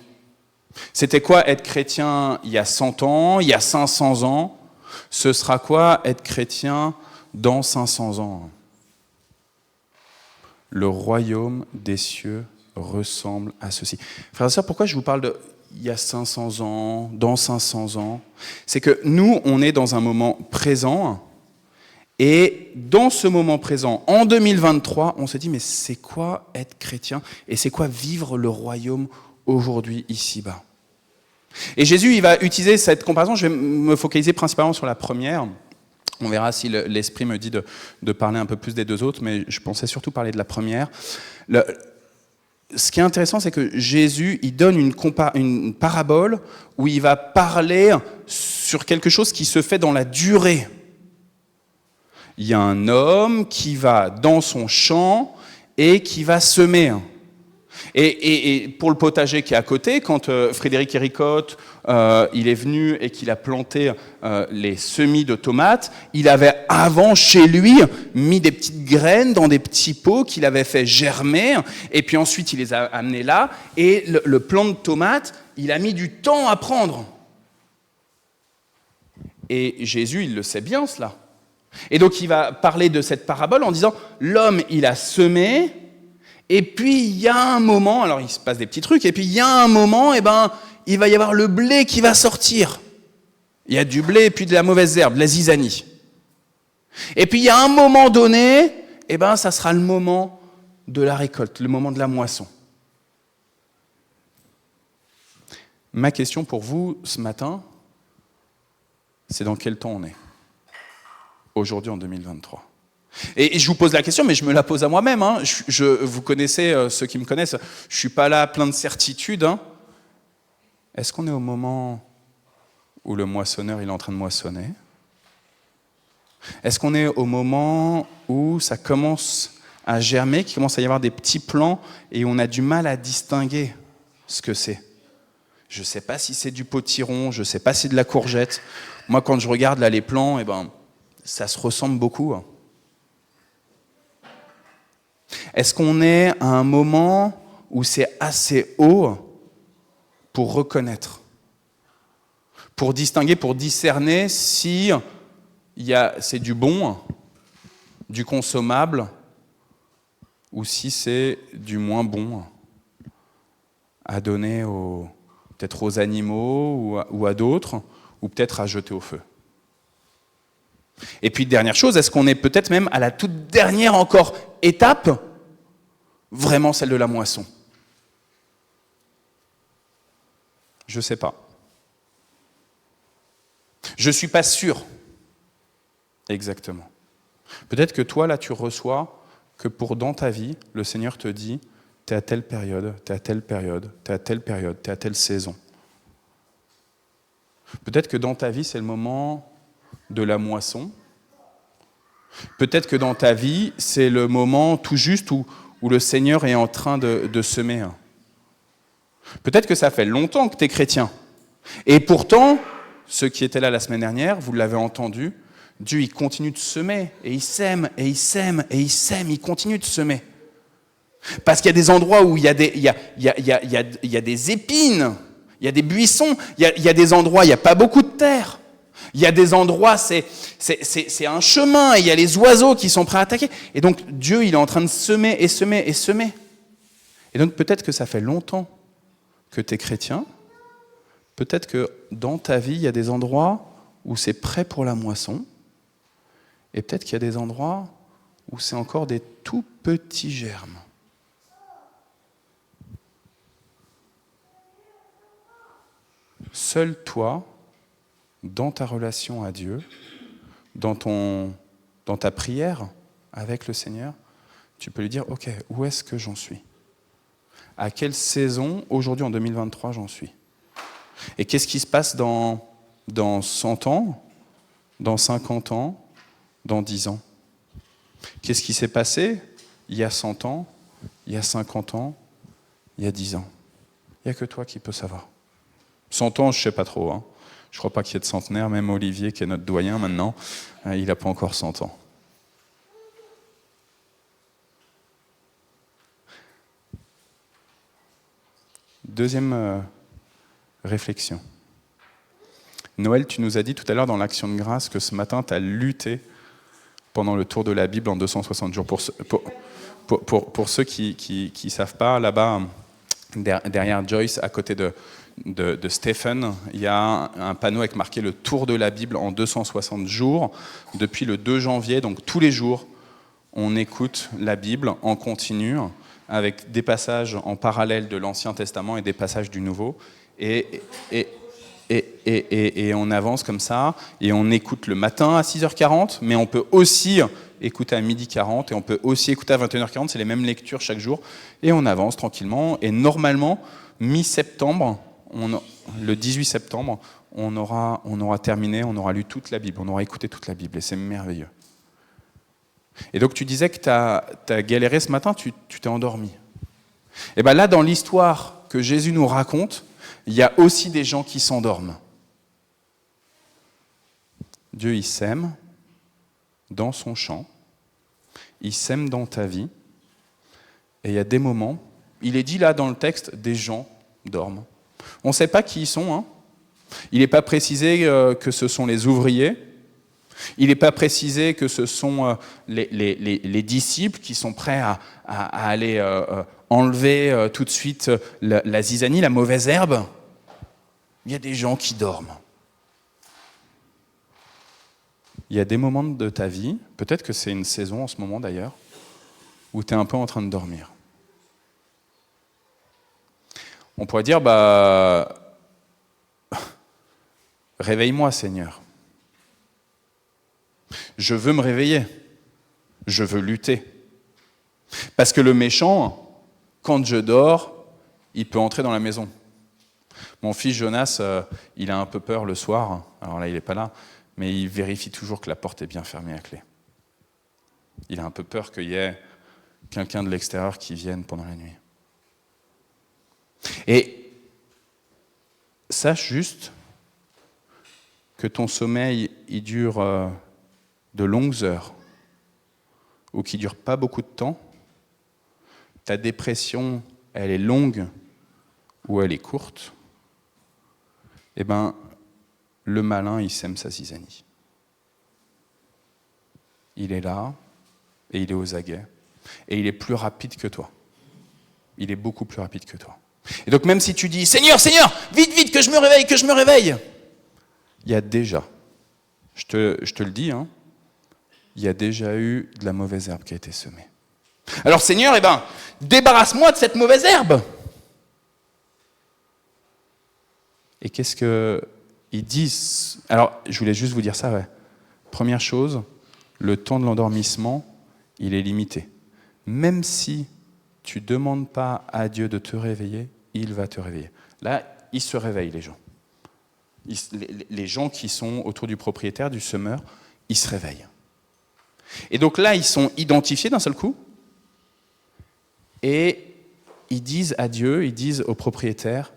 C'était quoi être chrétien il y a 100 ans, il y a 500 ans ? Ce sera quoi être chrétien dans 500 ans ? Le royaume des cieux ressemble à ceci. Frères et sœurs, pourquoi je vous parle de il y a 500 ans, dans 500 ans ? C'est que nous, on est dans un moment présent, et dans ce moment présent, en 2023, on se dit, mais c'est quoi être chrétien ? Et c'est quoi vivre le royaume aujourd'hui, ici-bas ? Et Jésus, il va utiliser cette comparaison, je vais me focaliser principalement sur la première. On verra si l'Esprit me dit de parler un peu plus des deux autres, mais je pensais surtout parler de la première. Ce qui est intéressant, c'est que Jésus, il donne une parabole où il va parler sur quelque chose qui se fait dans la durée. Il y a un homme qui va dans son champ et qui va semer. Et pour le potager qui est à côté, quand Frédéric Héricotte, il est venu et qu'il a planté les semis de tomates, il avait avant chez lui mis des petites graines dans des petits pots qu'il avait fait germer, et puis ensuite il les a amenés là, et le plant de tomates, il a mis du temps à prendre. Et Jésus, il le sait bien cela. Et donc il va parler de cette parabole en disant, l'homme, il a semé, et puis il y a un moment, alors il se passe des petits trucs, et puis il y a un moment, il va y avoir le blé qui va sortir. Il y a du blé et puis de la mauvaise herbe, de la zizanie. Et puis il y a un moment donné, ça sera le moment de la récolte, le moment de la moisson. Ma question pour vous ce matin, c'est dans quel temps on est ? Aujourd'hui en 2023. Et je vous pose la question, mais je me la pose à moi-même. Vous connaissez, ceux qui me connaissent, je ne suis pas là plein de certitudes. Est-ce qu'on est au moment où le moissonneur il est en train de moissonner ? Est-ce qu'on est au moment où ça commence à germer, qu'il commence à y avoir des petits plants et on a du mal à distinguer ce que c'est ? Je ne sais pas si c'est du potiron, je ne sais pas si c'est de la courgette. Moi, quand je regarde là les plants, ça se ressemble beaucoup. Est-ce qu'on est à un moment où c'est assez haut pour reconnaître, pour distinguer, pour discerner si c'est du bon, du consommable, ou si c'est du moins bon à donner peut-être aux animaux ou à d'autres, ou peut-être à jeter au feu. Et puis, dernière chose, est-ce qu'on est peut-être même à la toute dernière encore étape, vraiment celle de la moisson ? Je ne sais pas. Je ne suis pas sûr. Exactement. Peut-être que toi, là, tu reçois que dans ta vie, le Seigneur te dit, tu es à telle période, tu es à telle période, tu es à telle période, tu es à telle saison. Peut-être que dans ta vie, c'est le moment de la moisson. Peut-être que dans ta vie, c'est le moment tout juste où le Seigneur est en train de semer. Peut-être que ça fait longtemps que tu es chrétien. Et pourtant, ceux qui étaient là la semaine dernière, vous l'avez entendu, Dieu il continue de semer, et il sème, et il sème, et il sème, il continue de semer. Parce qu'il y a des endroits où il y a des épines, il y a des buissons, il y a des endroits où il n'y a pas beaucoup de terre. Il y a des endroits, c'est un chemin, et il y a les oiseaux qui sont prêts à attaquer. Et donc, Dieu, il est en train de semer et semer et semer. Et donc, peut-être que ça fait longtemps que tu es chrétien. Peut-être que dans ta vie, il y a des endroits où c'est prêt pour la moisson. Et peut-être qu'il y a des endroits où c'est encore des tout petits germes. Seul toi, dans ta relation à Dieu, dans ta prière avec le Seigneur, tu peux lui dire, ok, où est-ce que j'en suis ? À quelle saison, aujourd'hui en 2023, j'en suis ? Et qu'est-ce qui se passe dans 100 ans, dans 50 ans, dans 10 ans ? Qu'est-ce qui s'est passé il y a 100 ans, il y a 50 ans, il y a 10 ans ? Il n'y a que toi qui peux savoir. 100 ans, je ne sais pas trop. Hein. Je ne crois pas qu'il y ait de centenaire, même Olivier, qui est notre doyen maintenant, il n'a pas encore 100 ans. Deuxième réflexion. Noël, tu nous as dit tout à l'heure dans l'Action de grâce que ce matin, tu as lutté pendant le tour de la Bible en 260 jours. Pour ceux qui ne savent pas, là-bas, derrière Joyce, à côté de Stephen, il y a un panneau avec marqué le tour de la Bible en 260 jours. Depuis le 2 janvier, donc tous les jours, on écoute la Bible en continu, avec des passages en parallèle de l'Ancien Testament et des passages du Nouveau. Et on avance comme ça, et on écoute le matin à 6h40, mais on peut aussi écouter à 12h40, et on peut aussi écouter à 21h40, c'est les mêmes lectures chaque jour, et on avance tranquillement, et normalement, mi-septembre, le 18 septembre, on aura terminé, on aura lu toute la Bible, on aura écouté toute la Bible, et c'est merveilleux. Et donc tu disais que tu as galéré ce matin, tu t'es endormi. Et bien là, dans l'histoire que Jésus nous raconte, il y a aussi des gens qui s'endorment. Dieu, il sème dans son champ, il sème dans ta vie, et il y a des moments, il est dit là dans le texte, des gens dorment. On ne sait pas qui ils sont, hein. Il n'est pas précisé que ce sont les ouvriers, il n'est pas précisé que ce sont les disciples qui sont prêts à aller enlever tout de suite la zizanie, la mauvaise herbe. Il y a des gens qui dorment. Il y a des moments de ta vie, peut-être que c'est une saison en ce moment d'ailleurs, où tu es un peu en train de dormir. On pourrait dire, réveille-moi Seigneur. Je veux me réveiller, je veux lutter. Parce que le méchant, quand je dors, il peut entrer dans la maison. Mon fils Jonas, il a un peu peur le soir, alors là il n'est pas là, mais il vérifie toujours que la porte est bien fermée à clé. Il a un peu peur qu'il y ait quelqu'un de l'extérieur qui vienne pendant la nuit. Et sache juste que ton sommeil, il dure de longues heures, ou qui ne dure pas beaucoup de temps. Ta dépression, elle est longue ou elle est courte. Eh bien, le malin, il sème sa zizanie. Il est là, et il est aux aguets, et il est plus rapide que toi. Il est beaucoup plus rapide que toi. Et donc même si tu dis « Seigneur, Seigneur, vite, vite, que je me réveille, que je me réveille !» Il y a déjà, je te le dis, hein, il y a déjà eu de la mauvaise herbe qui a été semée. Alors Seigneur, débarrasse-moi de cette mauvaise herbe. Et qu'est-ce qu'ils disent ? Alors, je voulais juste vous dire ça, ouais. Première chose, le temps de l'endormissement, il est limité. Même si tu ne demandes pas à Dieu de te réveiller, il va te réveiller. Là, ils se réveillent, les gens. Les gens qui sont autour du propriétaire, du semeur, ils se réveillent. Et donc là, ils sont identifiés d'un seul coup, et ils disent à Dieu, ils disent au propriétaire,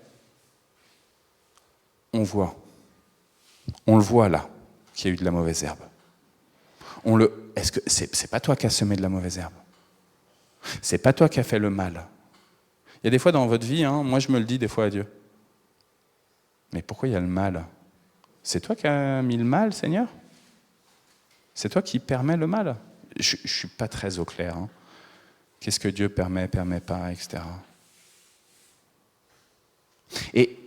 on le voit là, qu'il y a eu de la mauvaise herbe. Est-ce que c'est pas toi qui as semé de la mauvaise herbe ? C'est pas toi qui as fait le mal. Il y a des fois dans votre vie, hein, moi je me le dis des fois à Dieu. Mais pourquoi il y a le mal ? C'est toi qui as mis le mal, Seigneur ? C'est toi qui permets le mal ? Je ne suis pas très au clair. Hein. Qu'est-ce que Dieu permet pas, etc. Et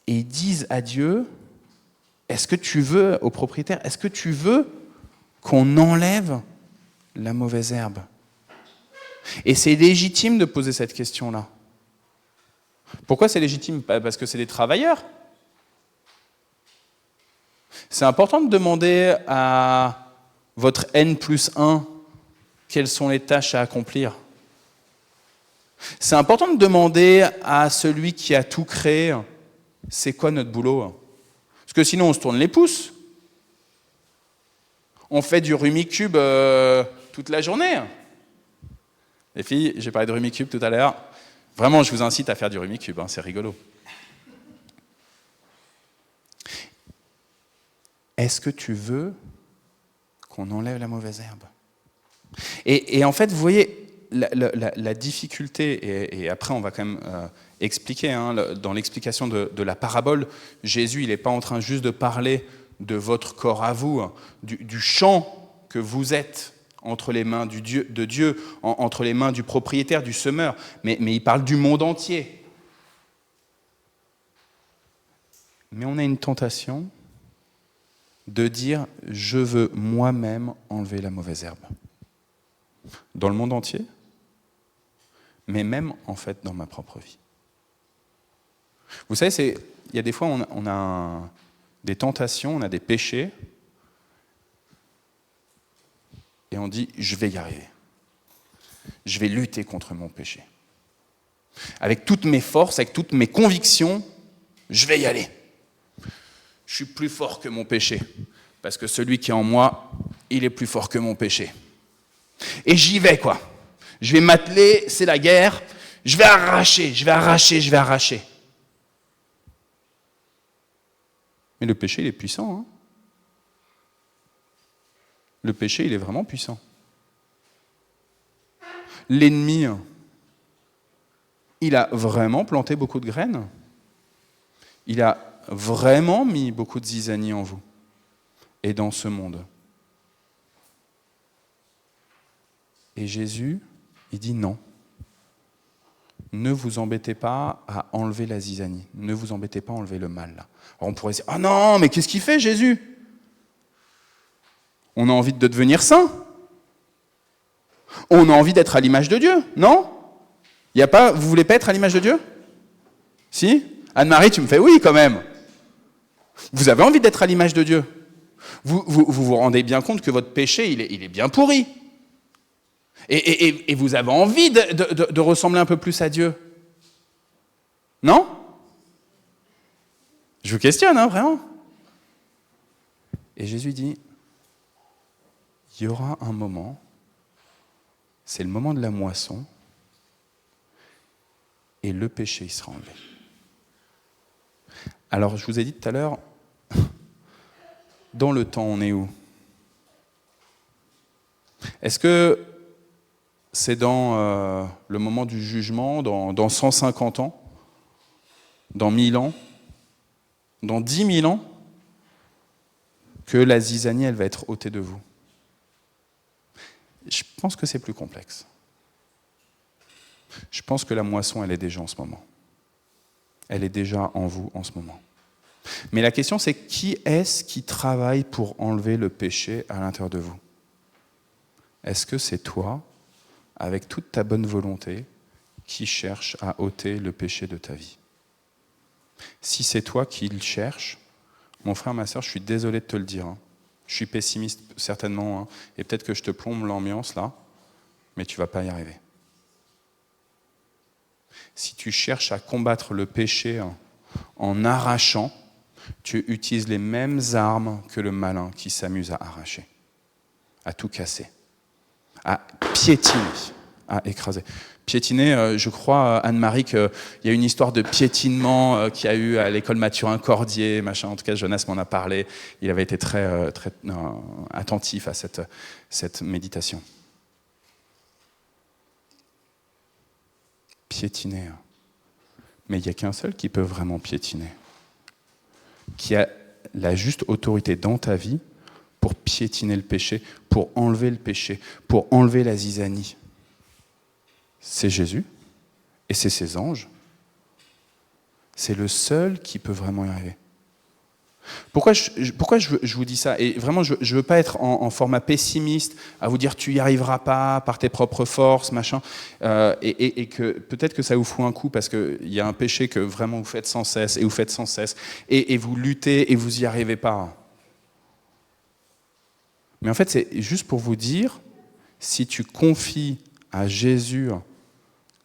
ils disent à Dieu, est-ce que tu veux, au propriétaire, est-ce que tu veux qu'on enlève la mauvaise herbe ? Et c'est légitime de poser cette question-là. Pourquoi c'est légitime ? Parce que c'est des travailleurs. C'est important de demander à votre N+1 quelles sont les tâches à accomplir. C'est important de demander à celui qui a tout créé, c'est quoi notre boulot? Parce que sinon, on se tourne les pouces. On fait du Rubik's Cube toute la journée. Les filles, j'ai parlé de Rubik's Cube tout à l'heure. Vraiment, je vous incite à faire du Rubik's Cube, c'est rigolo. Est-ce que tu veux qu'on enlève la mauvaise herbe? Et en fait, vous voyez, la difficulté, et après on va quand même expliquer, dans l'explication de la parabole, Jésus, il n'est pas en train juste de parler de votre corps à vous, du champ que vous êtes entre les mains de Dieu, entre les mains du propriétaire, du semeur, mais il parle du monde entier. Mais on a une tentation de dire « je veux moi-même enlever la mauvaise herbe ». Dans le monde entier, mais même en fait dans ma propre vie. Vous savez, il y a des fois on a des tentations, on a des péchés, et on dit je vais y arriver. Je vais lutter contre mon péché. Avec toutes mes forces, avec toutes mes convictions, je vais y aller. Je suis plus fort que mon péché, parce que celui qui est en moi, il est plus fort que mon péché. Et j'y vais, quoi. Je vais m'atteler, c'est la guerre, je vais arracher. Mais le péché, il est puissant. Le péché, il est vraiment puissant. L'ennemi, il a vraiment planté beaucoup de graines. Il a vraiment mis beaucoup de zizanie en vous et dans ce monde. Et Jésus, il dit non. Ne vous embêtez pas à enlever la zizanie. Ne vous embêtez pas à enlever le mal. Alors on pourrait dire, ah non, mais qu'est-ce qu'il fait Jésus? On a envie de devenir saint. On a envie d'être à l'image de Dieu, non? Y a pas, vous voulez pas être à l'image de Dieu? Si? Anne-Marie, tu me fais oui quand même. Vous avez envie d'être à l'image de Dieu. Vous rendez bien compte que votre péché, il est bien pourri. Et vous avez envie de ressembler un peu plus à Dieu. Non? Je vous questionne, vraiment. Et Jésus dit, il y aura un moment, c'est le moment de la moisson, et le péché, il sera enlevé. Alors, je vous ai dit tout à l'heure, dans le temps, on est où? Est-ce que c'est dans le moment du jugement, dans 150 ans, dans 1000 ans, dans 10 000 ans, que la zizanie, elle va être ôtée de vous? Je pense que c'est plus complexe. Je pense que la moisson, elle est déjà en ce moment. Elle est déjà en vous en ce moment. Mais la question, c'est qui est-ce qui travaille pour enlever le péché à l'intérieur de vous? Est-ce que c'est toi, avec toute ta bonne volonté, qui cherche à ôter le péché de ta vie? Si c'est toi qui le cherches, mon frère, ma sœur, je suis désolé de te le dire. Je suis pessimiste, certainement, et peut-être que je te plombe l'ambiance là, mais tu ne vas pas y arriver. Si tu cherches à combattre le péché en arrachant, tu utilises les mêmes armes que le malin qui s'amuse à arracher, à tout casser, à piétiner, à écraser. Piétiner, je crois, Anne-Marie, qu'il y a une histoire de piétinement qu'il y a eu à l'école Mathurin-Cordier, machin. En tout cas, Jonas m'en a parlé. Il avait été très attentif à cette méditation. Piétiner. Mais il n'y a qu'un seul qui peut vraiment piétiner, qui a la juste autorité dans ta vie pour piétiner le péché, pour enlever le péché, pour enlever la zizanie. C'est Jésus et c'est ses anges. C'est le seul qui peut vraiment y arriver. Pourquoi je vous dis ça? Et vraiment, je ne veux pas être en format pessimiste, à vous dire tu n'y arriveras pas par tes propres forces, machin, et que peut-être que ça vous fout un coup parce qu'il y a un péché que vraiment vous faites sans cesse, et vous faites sans cesse, et vous luttez et vous n'y arrivez pas. Mais en fait, c'est juste pour vous dire, si tu confies à Jésus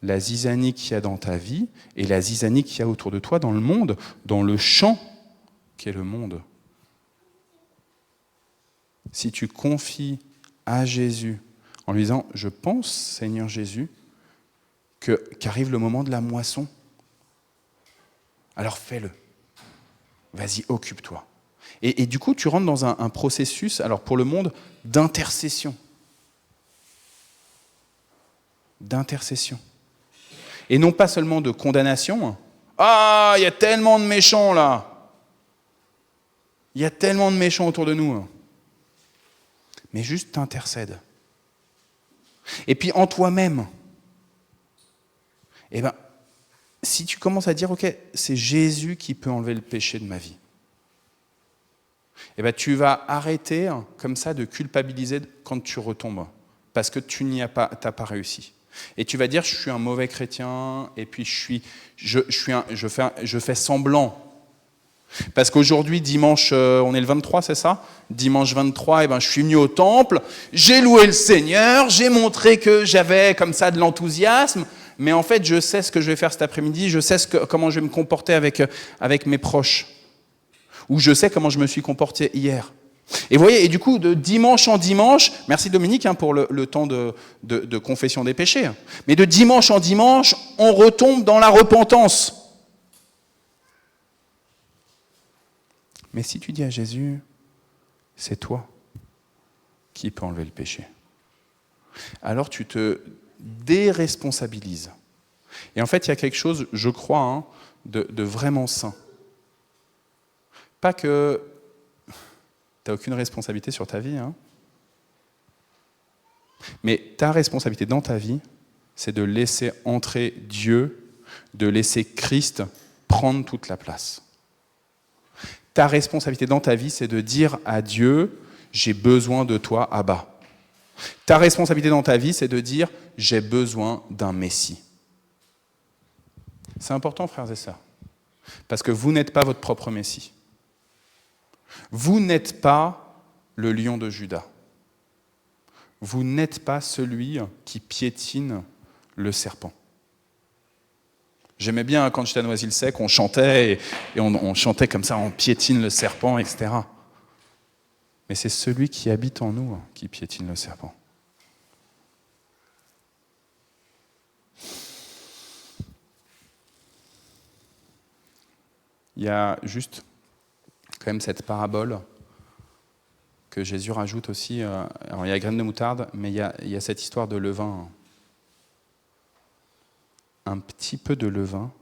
la zizanie qu'il y a dans ta vie et la zizanie qu'il y a autour de toi dans le monde, dans le champ qu'est le monde. Si tu confies à Jésus en lui disant « Je pense, Seigneur Jésus, qu'arrive le moment de la moisson. Alors fais-le. Vas-y, occupe-toi. » Et du coup, tu rentres dans un processus, alors pour le monde, d'intercession. D'intercession. Et non pas seulement de condamnation. Ah, il y a tellement de méchants là. Il y a tellement de méchants autour de nous. Mais juste t'intercède. Et puis en toi-même, eh ben, si tu commences à dire, ok, c'est Jésus qui peut enlever le péché de ma vie, eh ben, tu vas arrêter comme ça de culpabiliser quand tu retombes, parce que tu n'as pas réussi. Et tu vas dire, je suis un mauvais chrétien, et puis je fais semblant. Parce qu'aujourd'hui, dimanche, on est le 23, c'est ça ? Dimanche 23, eh ben, je suis venu au temple, j'ai loué le Seigneur, j'ai montré que j'avais comme ça de l'enthousiasme, mais en fait, je sais ce que je vais faire cet après-midi, je sais comment je vais me comporter avec mes proches. Ou je sais comment je me suis comporté hier. Et vous voyez, et du coup, de dimanche en dimanche, merci Dominique pour le temps de confession des péchés, mais de dimanche en dimanche, on retombe dans la repentance. Mais si tu dis à Jésus, c'est toi qui peux enlever le péché, alors tu te déresponsabilises. Et en fait, il y a quelque chose, je crois, de vraiment sain. Pas que tu n'as aucune responsabilité sur ta vie, mais ta responsabilité dans ta vie, c'est de laisser entrer Dieu, de laisser Christ prendre toute la place. Ta responsabilité dans ta vie, c'est de dire à Dieu, j'ai besoin de toi, Abba. Ta responsabilité dans ta vie, c'est de dire, j'ai besoin d'un Messie. C'est important, frères et sœurs, parce que vous n'êtes pas votre propre Messie. Vous n'êtes pas le lion de Juda. Vous n'êtes pas celui qui piétine le serpent. J'aimais bien quand j'étais à Noisy-le-Sec, on chantait et on chantait comme ça, on piétine le serpent, etc. Mais c'est celui qui habite en nous qui piétine le serpent. Il y a juste quand même cette parabole que Jésus rajoute aussi. Alors il y a la graine de moutarde, mais il y a cette histoire de levain. Un petit peu de levain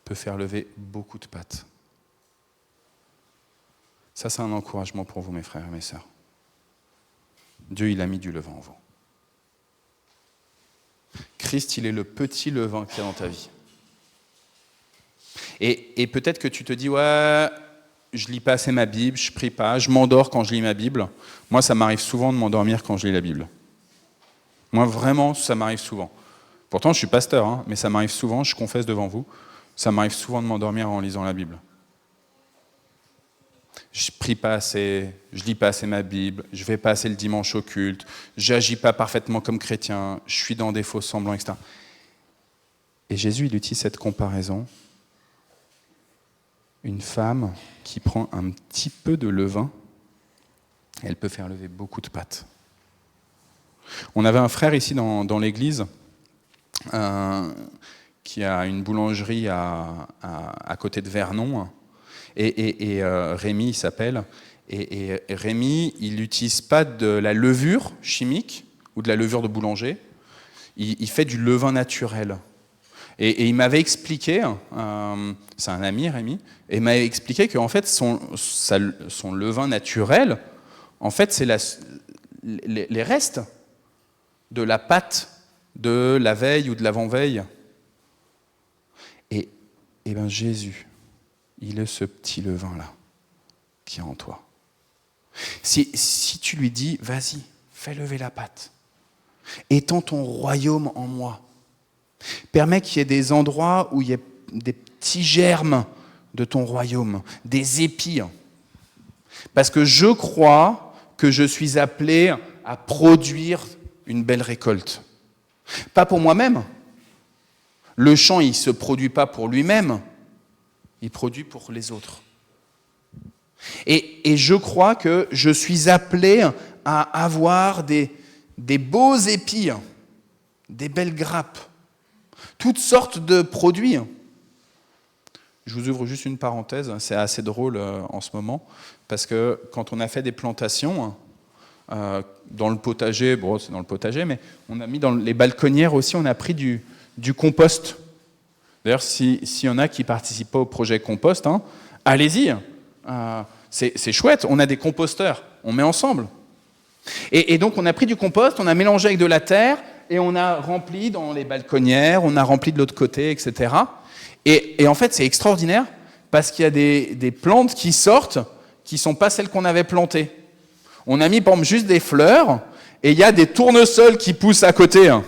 peut faire lever beaucoup de pâtes. Ça, c'est un encouragement pour vous, mes frères et mes sœurs. Dieu, il a mis du levain en vous. Christ, il est le petit levain qu'il y a dans ta vie. Et peut-être que tu te dis, ouais, je lis pas assez ma Bible, je prie pas, je m'endors quand je lis ma Bible. Moi, ça m'arrive souvent de m'endormir quand je lis la Bible. Moi, vraiment, ça m'arrive souvent. Pourtant, je suis pasteur, mais ça m'arrive souvent, je confesse devant vous, ça m'arrive souvent de m'endormir en lisant la Bible. Je prie pas assez, je lis pas assez ma Bible, je vais pas assez le dimanche au culte, j'agis pas parfaitement comme chrétien, je suis dans des faux semblants, etc. Et Jésus, il utilise cette comparaison. Une femme qui prend un petit peu de levain, elle peut faire lever beaucoup de pâtes. On avait un frère ici dans l'église qui a une boulangerie à côté de Vernon, et Rémi, il s'appelle, et Rémi, il n'utilise pas de la levure chimique ou de la levure de boulanger, il fait du levain naturel. Et il m'avait expliqué, c'est un ami, Rémi, et il m'avait expliqué qu'en fait, son levain naturel, en fait, c'est les restes de la pâte de la veille ou de l'avant-veille. Et bien Jésus, il est ce petit levain-là qui est en toi. Si tu lui dis, vas-y, fais lever la pâte, étends ton royaume en moi, permets qu'il y ait des endroits où il y ait des petits germes de ton royaume, des épis. Parce que je crois que je suis appelé à produire une belle récolte. Pas pour moi-même. Le champ, il ne se produit pas pour lui-même, il produit pour les autres. Et je crois que je suis appelé à avoir des beaux épis, des belles grappes, toutes sortes de produits. Je vous ouvre juste une parenthèse, c'est assez drôle en ce moment, parce que quand on a fait des plantations, dans le potager, bon c'est dans le potager, mais on a mis dans les balconnières aussi, on a pris du compost. D'ailleurs, s'il y en a qui ne participent pas au projet compost, allez-y, c'est chouette, on a des composteurs, on met ensemble. Et donc on a pris du compost, on a mélangé avec de la terre, et on a rempli dans les balconnières, on a rempli de l'autre côté, etc. Et en fait, c'est extraordinaire, parce qu'il y a des plantes qui sortent, qui ne sont pas celles qu'on avait plantées. On a mis, par exemple, juste des fleurs, et il y a des tournesols qui poussent à côté. Je ne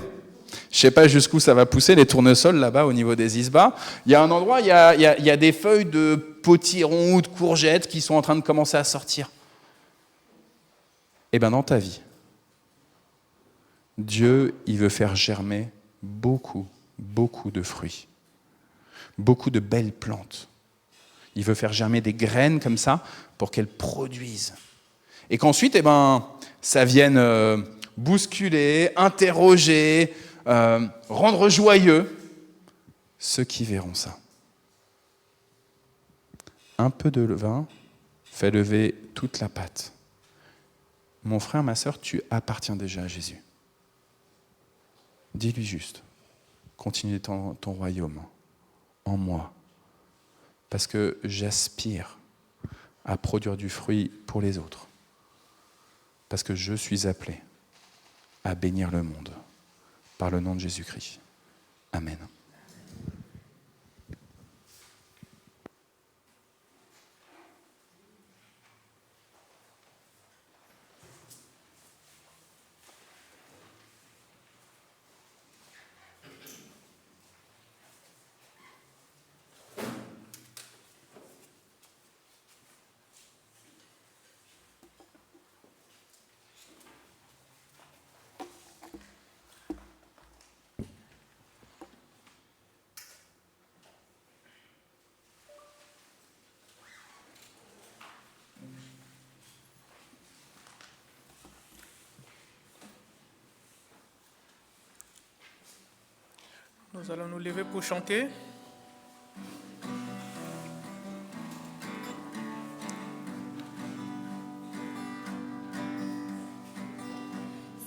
sais pas jusqu'où ça va pousser, les tournesols, là-bas, au niveau des isbas. Il y a un endroit, il y a des feuilles de potiron ou de courgettes qui sont en train de commencer à sortir. Et bien, dans ta vie, Dieu, il veut faire germer beaucoup, beaucoup de fruits. Beaucoup de belles plantes. Il veut faire germer des graines comme ça pour qu'elles produisent. Et qu'ensuite, ça vienne bousculer, interroger, rendre joyeux ceux qui verront ça. Un peu de levain fait lever toute la pâte. Mon frère, ma sœur, tu appartiens déjà à Jésus. Dis-lui juste, continue ton royaume en moi, parce que j'aspire à produire du fruit pour les autres, parce que je suis appelé à bénir le monde par le nom de Jésus-Christ. Amen. Nous allons nous lever pour chanter.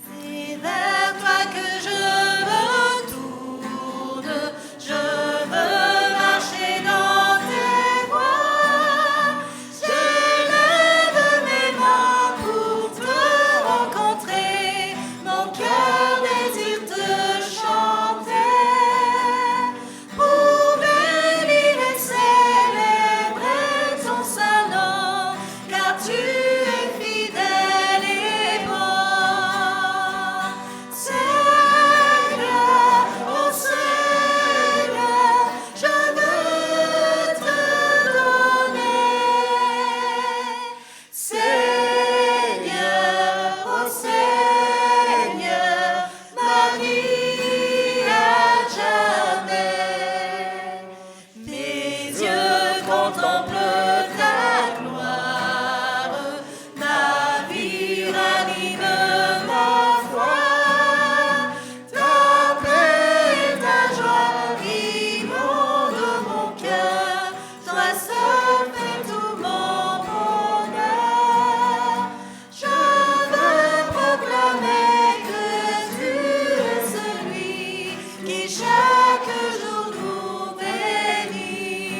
C'est vers toi que je me tourne, je veux marcher dans tes voies. J'élève mes mains pour te rencontrer, mon cœur désire te chanter. Pour bénir et célébrer ton saint nom, car tu es fidèle et bon. Seigneur, oh Seigneur, je veux te donner. Seigneur, oh Seigneur, ma vie à jamais. Mes yeux contemplent ta gloire, ma vie ranime ma foi. Ta paix et ta joie inondent mon cœur, toi seul fais tout mon bonheur. Je veux proclamer que tu es celui qui chaque jour nous bénit.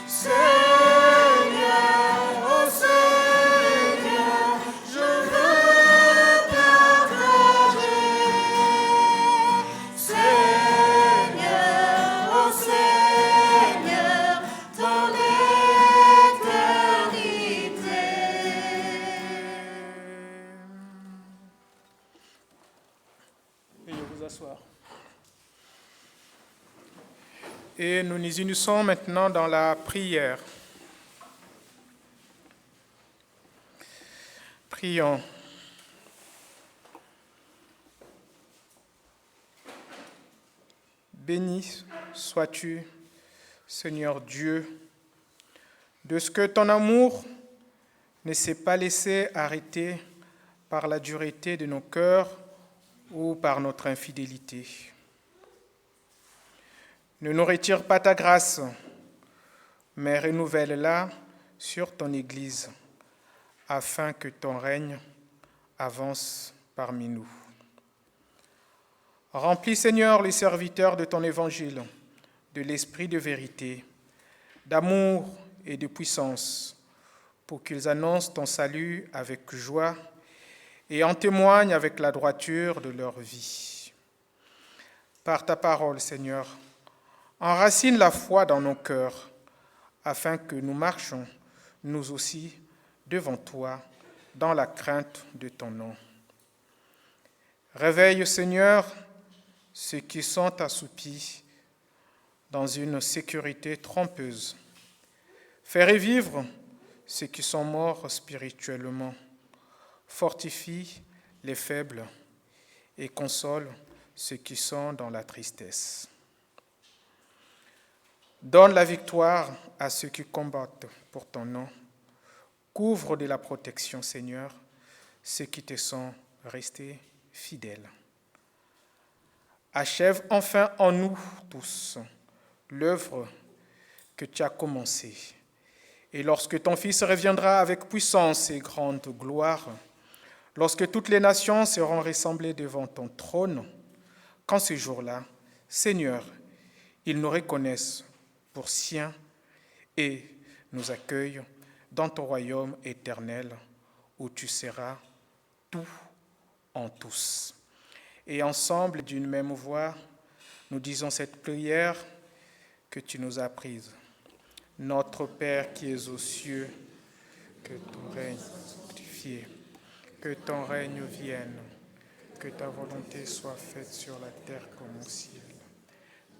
Seigneur, oh Seigneur, je veux partager. Seigneur, oh Seigneur, ton éternité. Veuillez vous asseoir. Et nous nous unissons maintenant dans la prière. Prions. Béni sois-tu, Seigneur Dieu, de ce que ton amour ne s'est pas laissé arrêter par la dureté de nos cœurs ou par notre infidélité. Ne nous retire pas ta grâce, mais renouvelle-la sur ton Église, afin que ton règne avance parmi nous. Remplis, Seigneur, les serviteurs de ton évangile, de l'esprit de vérité, d'amour et de puissance, pour qu'ils annoncent ton salut avec joie et en témoignent avec la droiture de leur vie. Par ta parole, Seigneur, enracine la foi dans nos cœurs, afin que nous marchions, nous aussi, devant toi, dans la crainte de ton nom. Réveille, Seigneur, ceux qui sont assoupis dans une sécurité trompeuse. Fais revivre ceux qui sont morts spirituellement. Fortifie les faibles et console ceux qui sont dans la tristesse. Donne la victoire à ceux qui combattent pour ton nom. Couvre de la protection, Seigneur, ceux qui te sont restés fidèles. Achève enfin en nous tous l'œuvre que tu as commencée. Et lorsque ton Fils reviendra avec puissance et grande gloire, lorsque toutes les nations seront rassemblées devant ton trône, qu'en ce jour-là, Seigneur, ils nous reconnaissent pour siens et nous accueillent dans ton royaume éternel où tu seras tout en tous. Et ensemble, d'une même voix, nous disons cette prière que tu nous as apprise. Notre Père qui es aux cieux, que ton règne soit sanctifié, que ton règne vienne, que ta volonté soit faite sur la terre comme au ciel.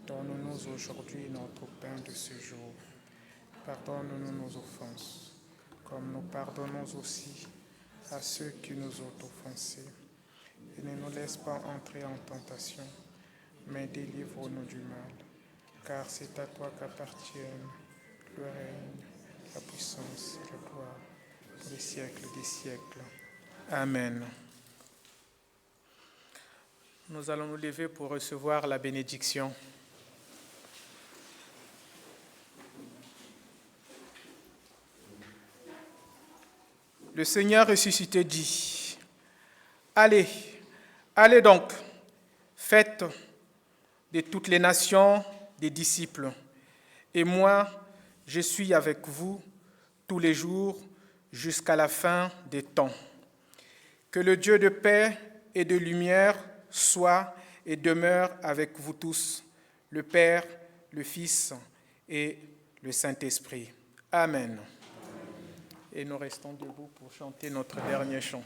Donne-nous aujourd'hui notre pain de ce jour. Pardonne-nous nos offenses, comme nous pardonnons aussi à ceux qui nous ont offensés. Et ne nous laisse pas entrer en tentation, mais délivre-nous du mal, car c'est à toi qu'appartiennent le règne, la puissance et la gloire pour les siècles des siècles. Amen. Nous allons nous lever pour recevoir la bénédiction. Le Seigneur ressuscité dit, « Allez, allez donc, faites de toutes les nations des disciples, et moi, je suis avec vous tous les jours jusqu'à la fin des temps. Que le Dieu de paix et de lumière soit et demeure avec vous tous, le Père, le Fils et le Saint-Esprit. Amen. » Et nous restons debout pour chanter notre dernier chant.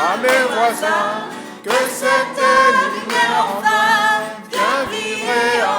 À mes voisins que cette lumière enfin vient vibrer en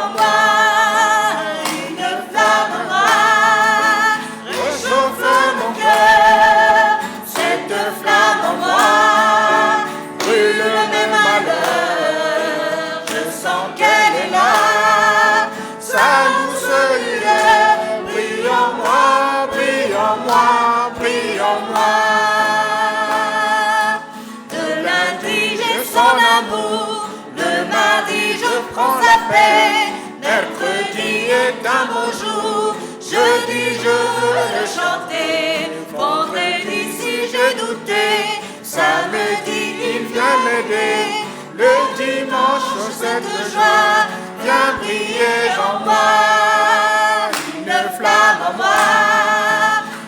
paix. Mercredi est un beau jour, jeudi je veux le chanter. Vendredi si je doutais, samedi il vient m'aider. Le dimanche cette joie vient briller en moi. Une flamme en moi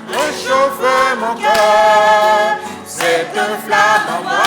réchauffe mon cœur. Cette flamme en moi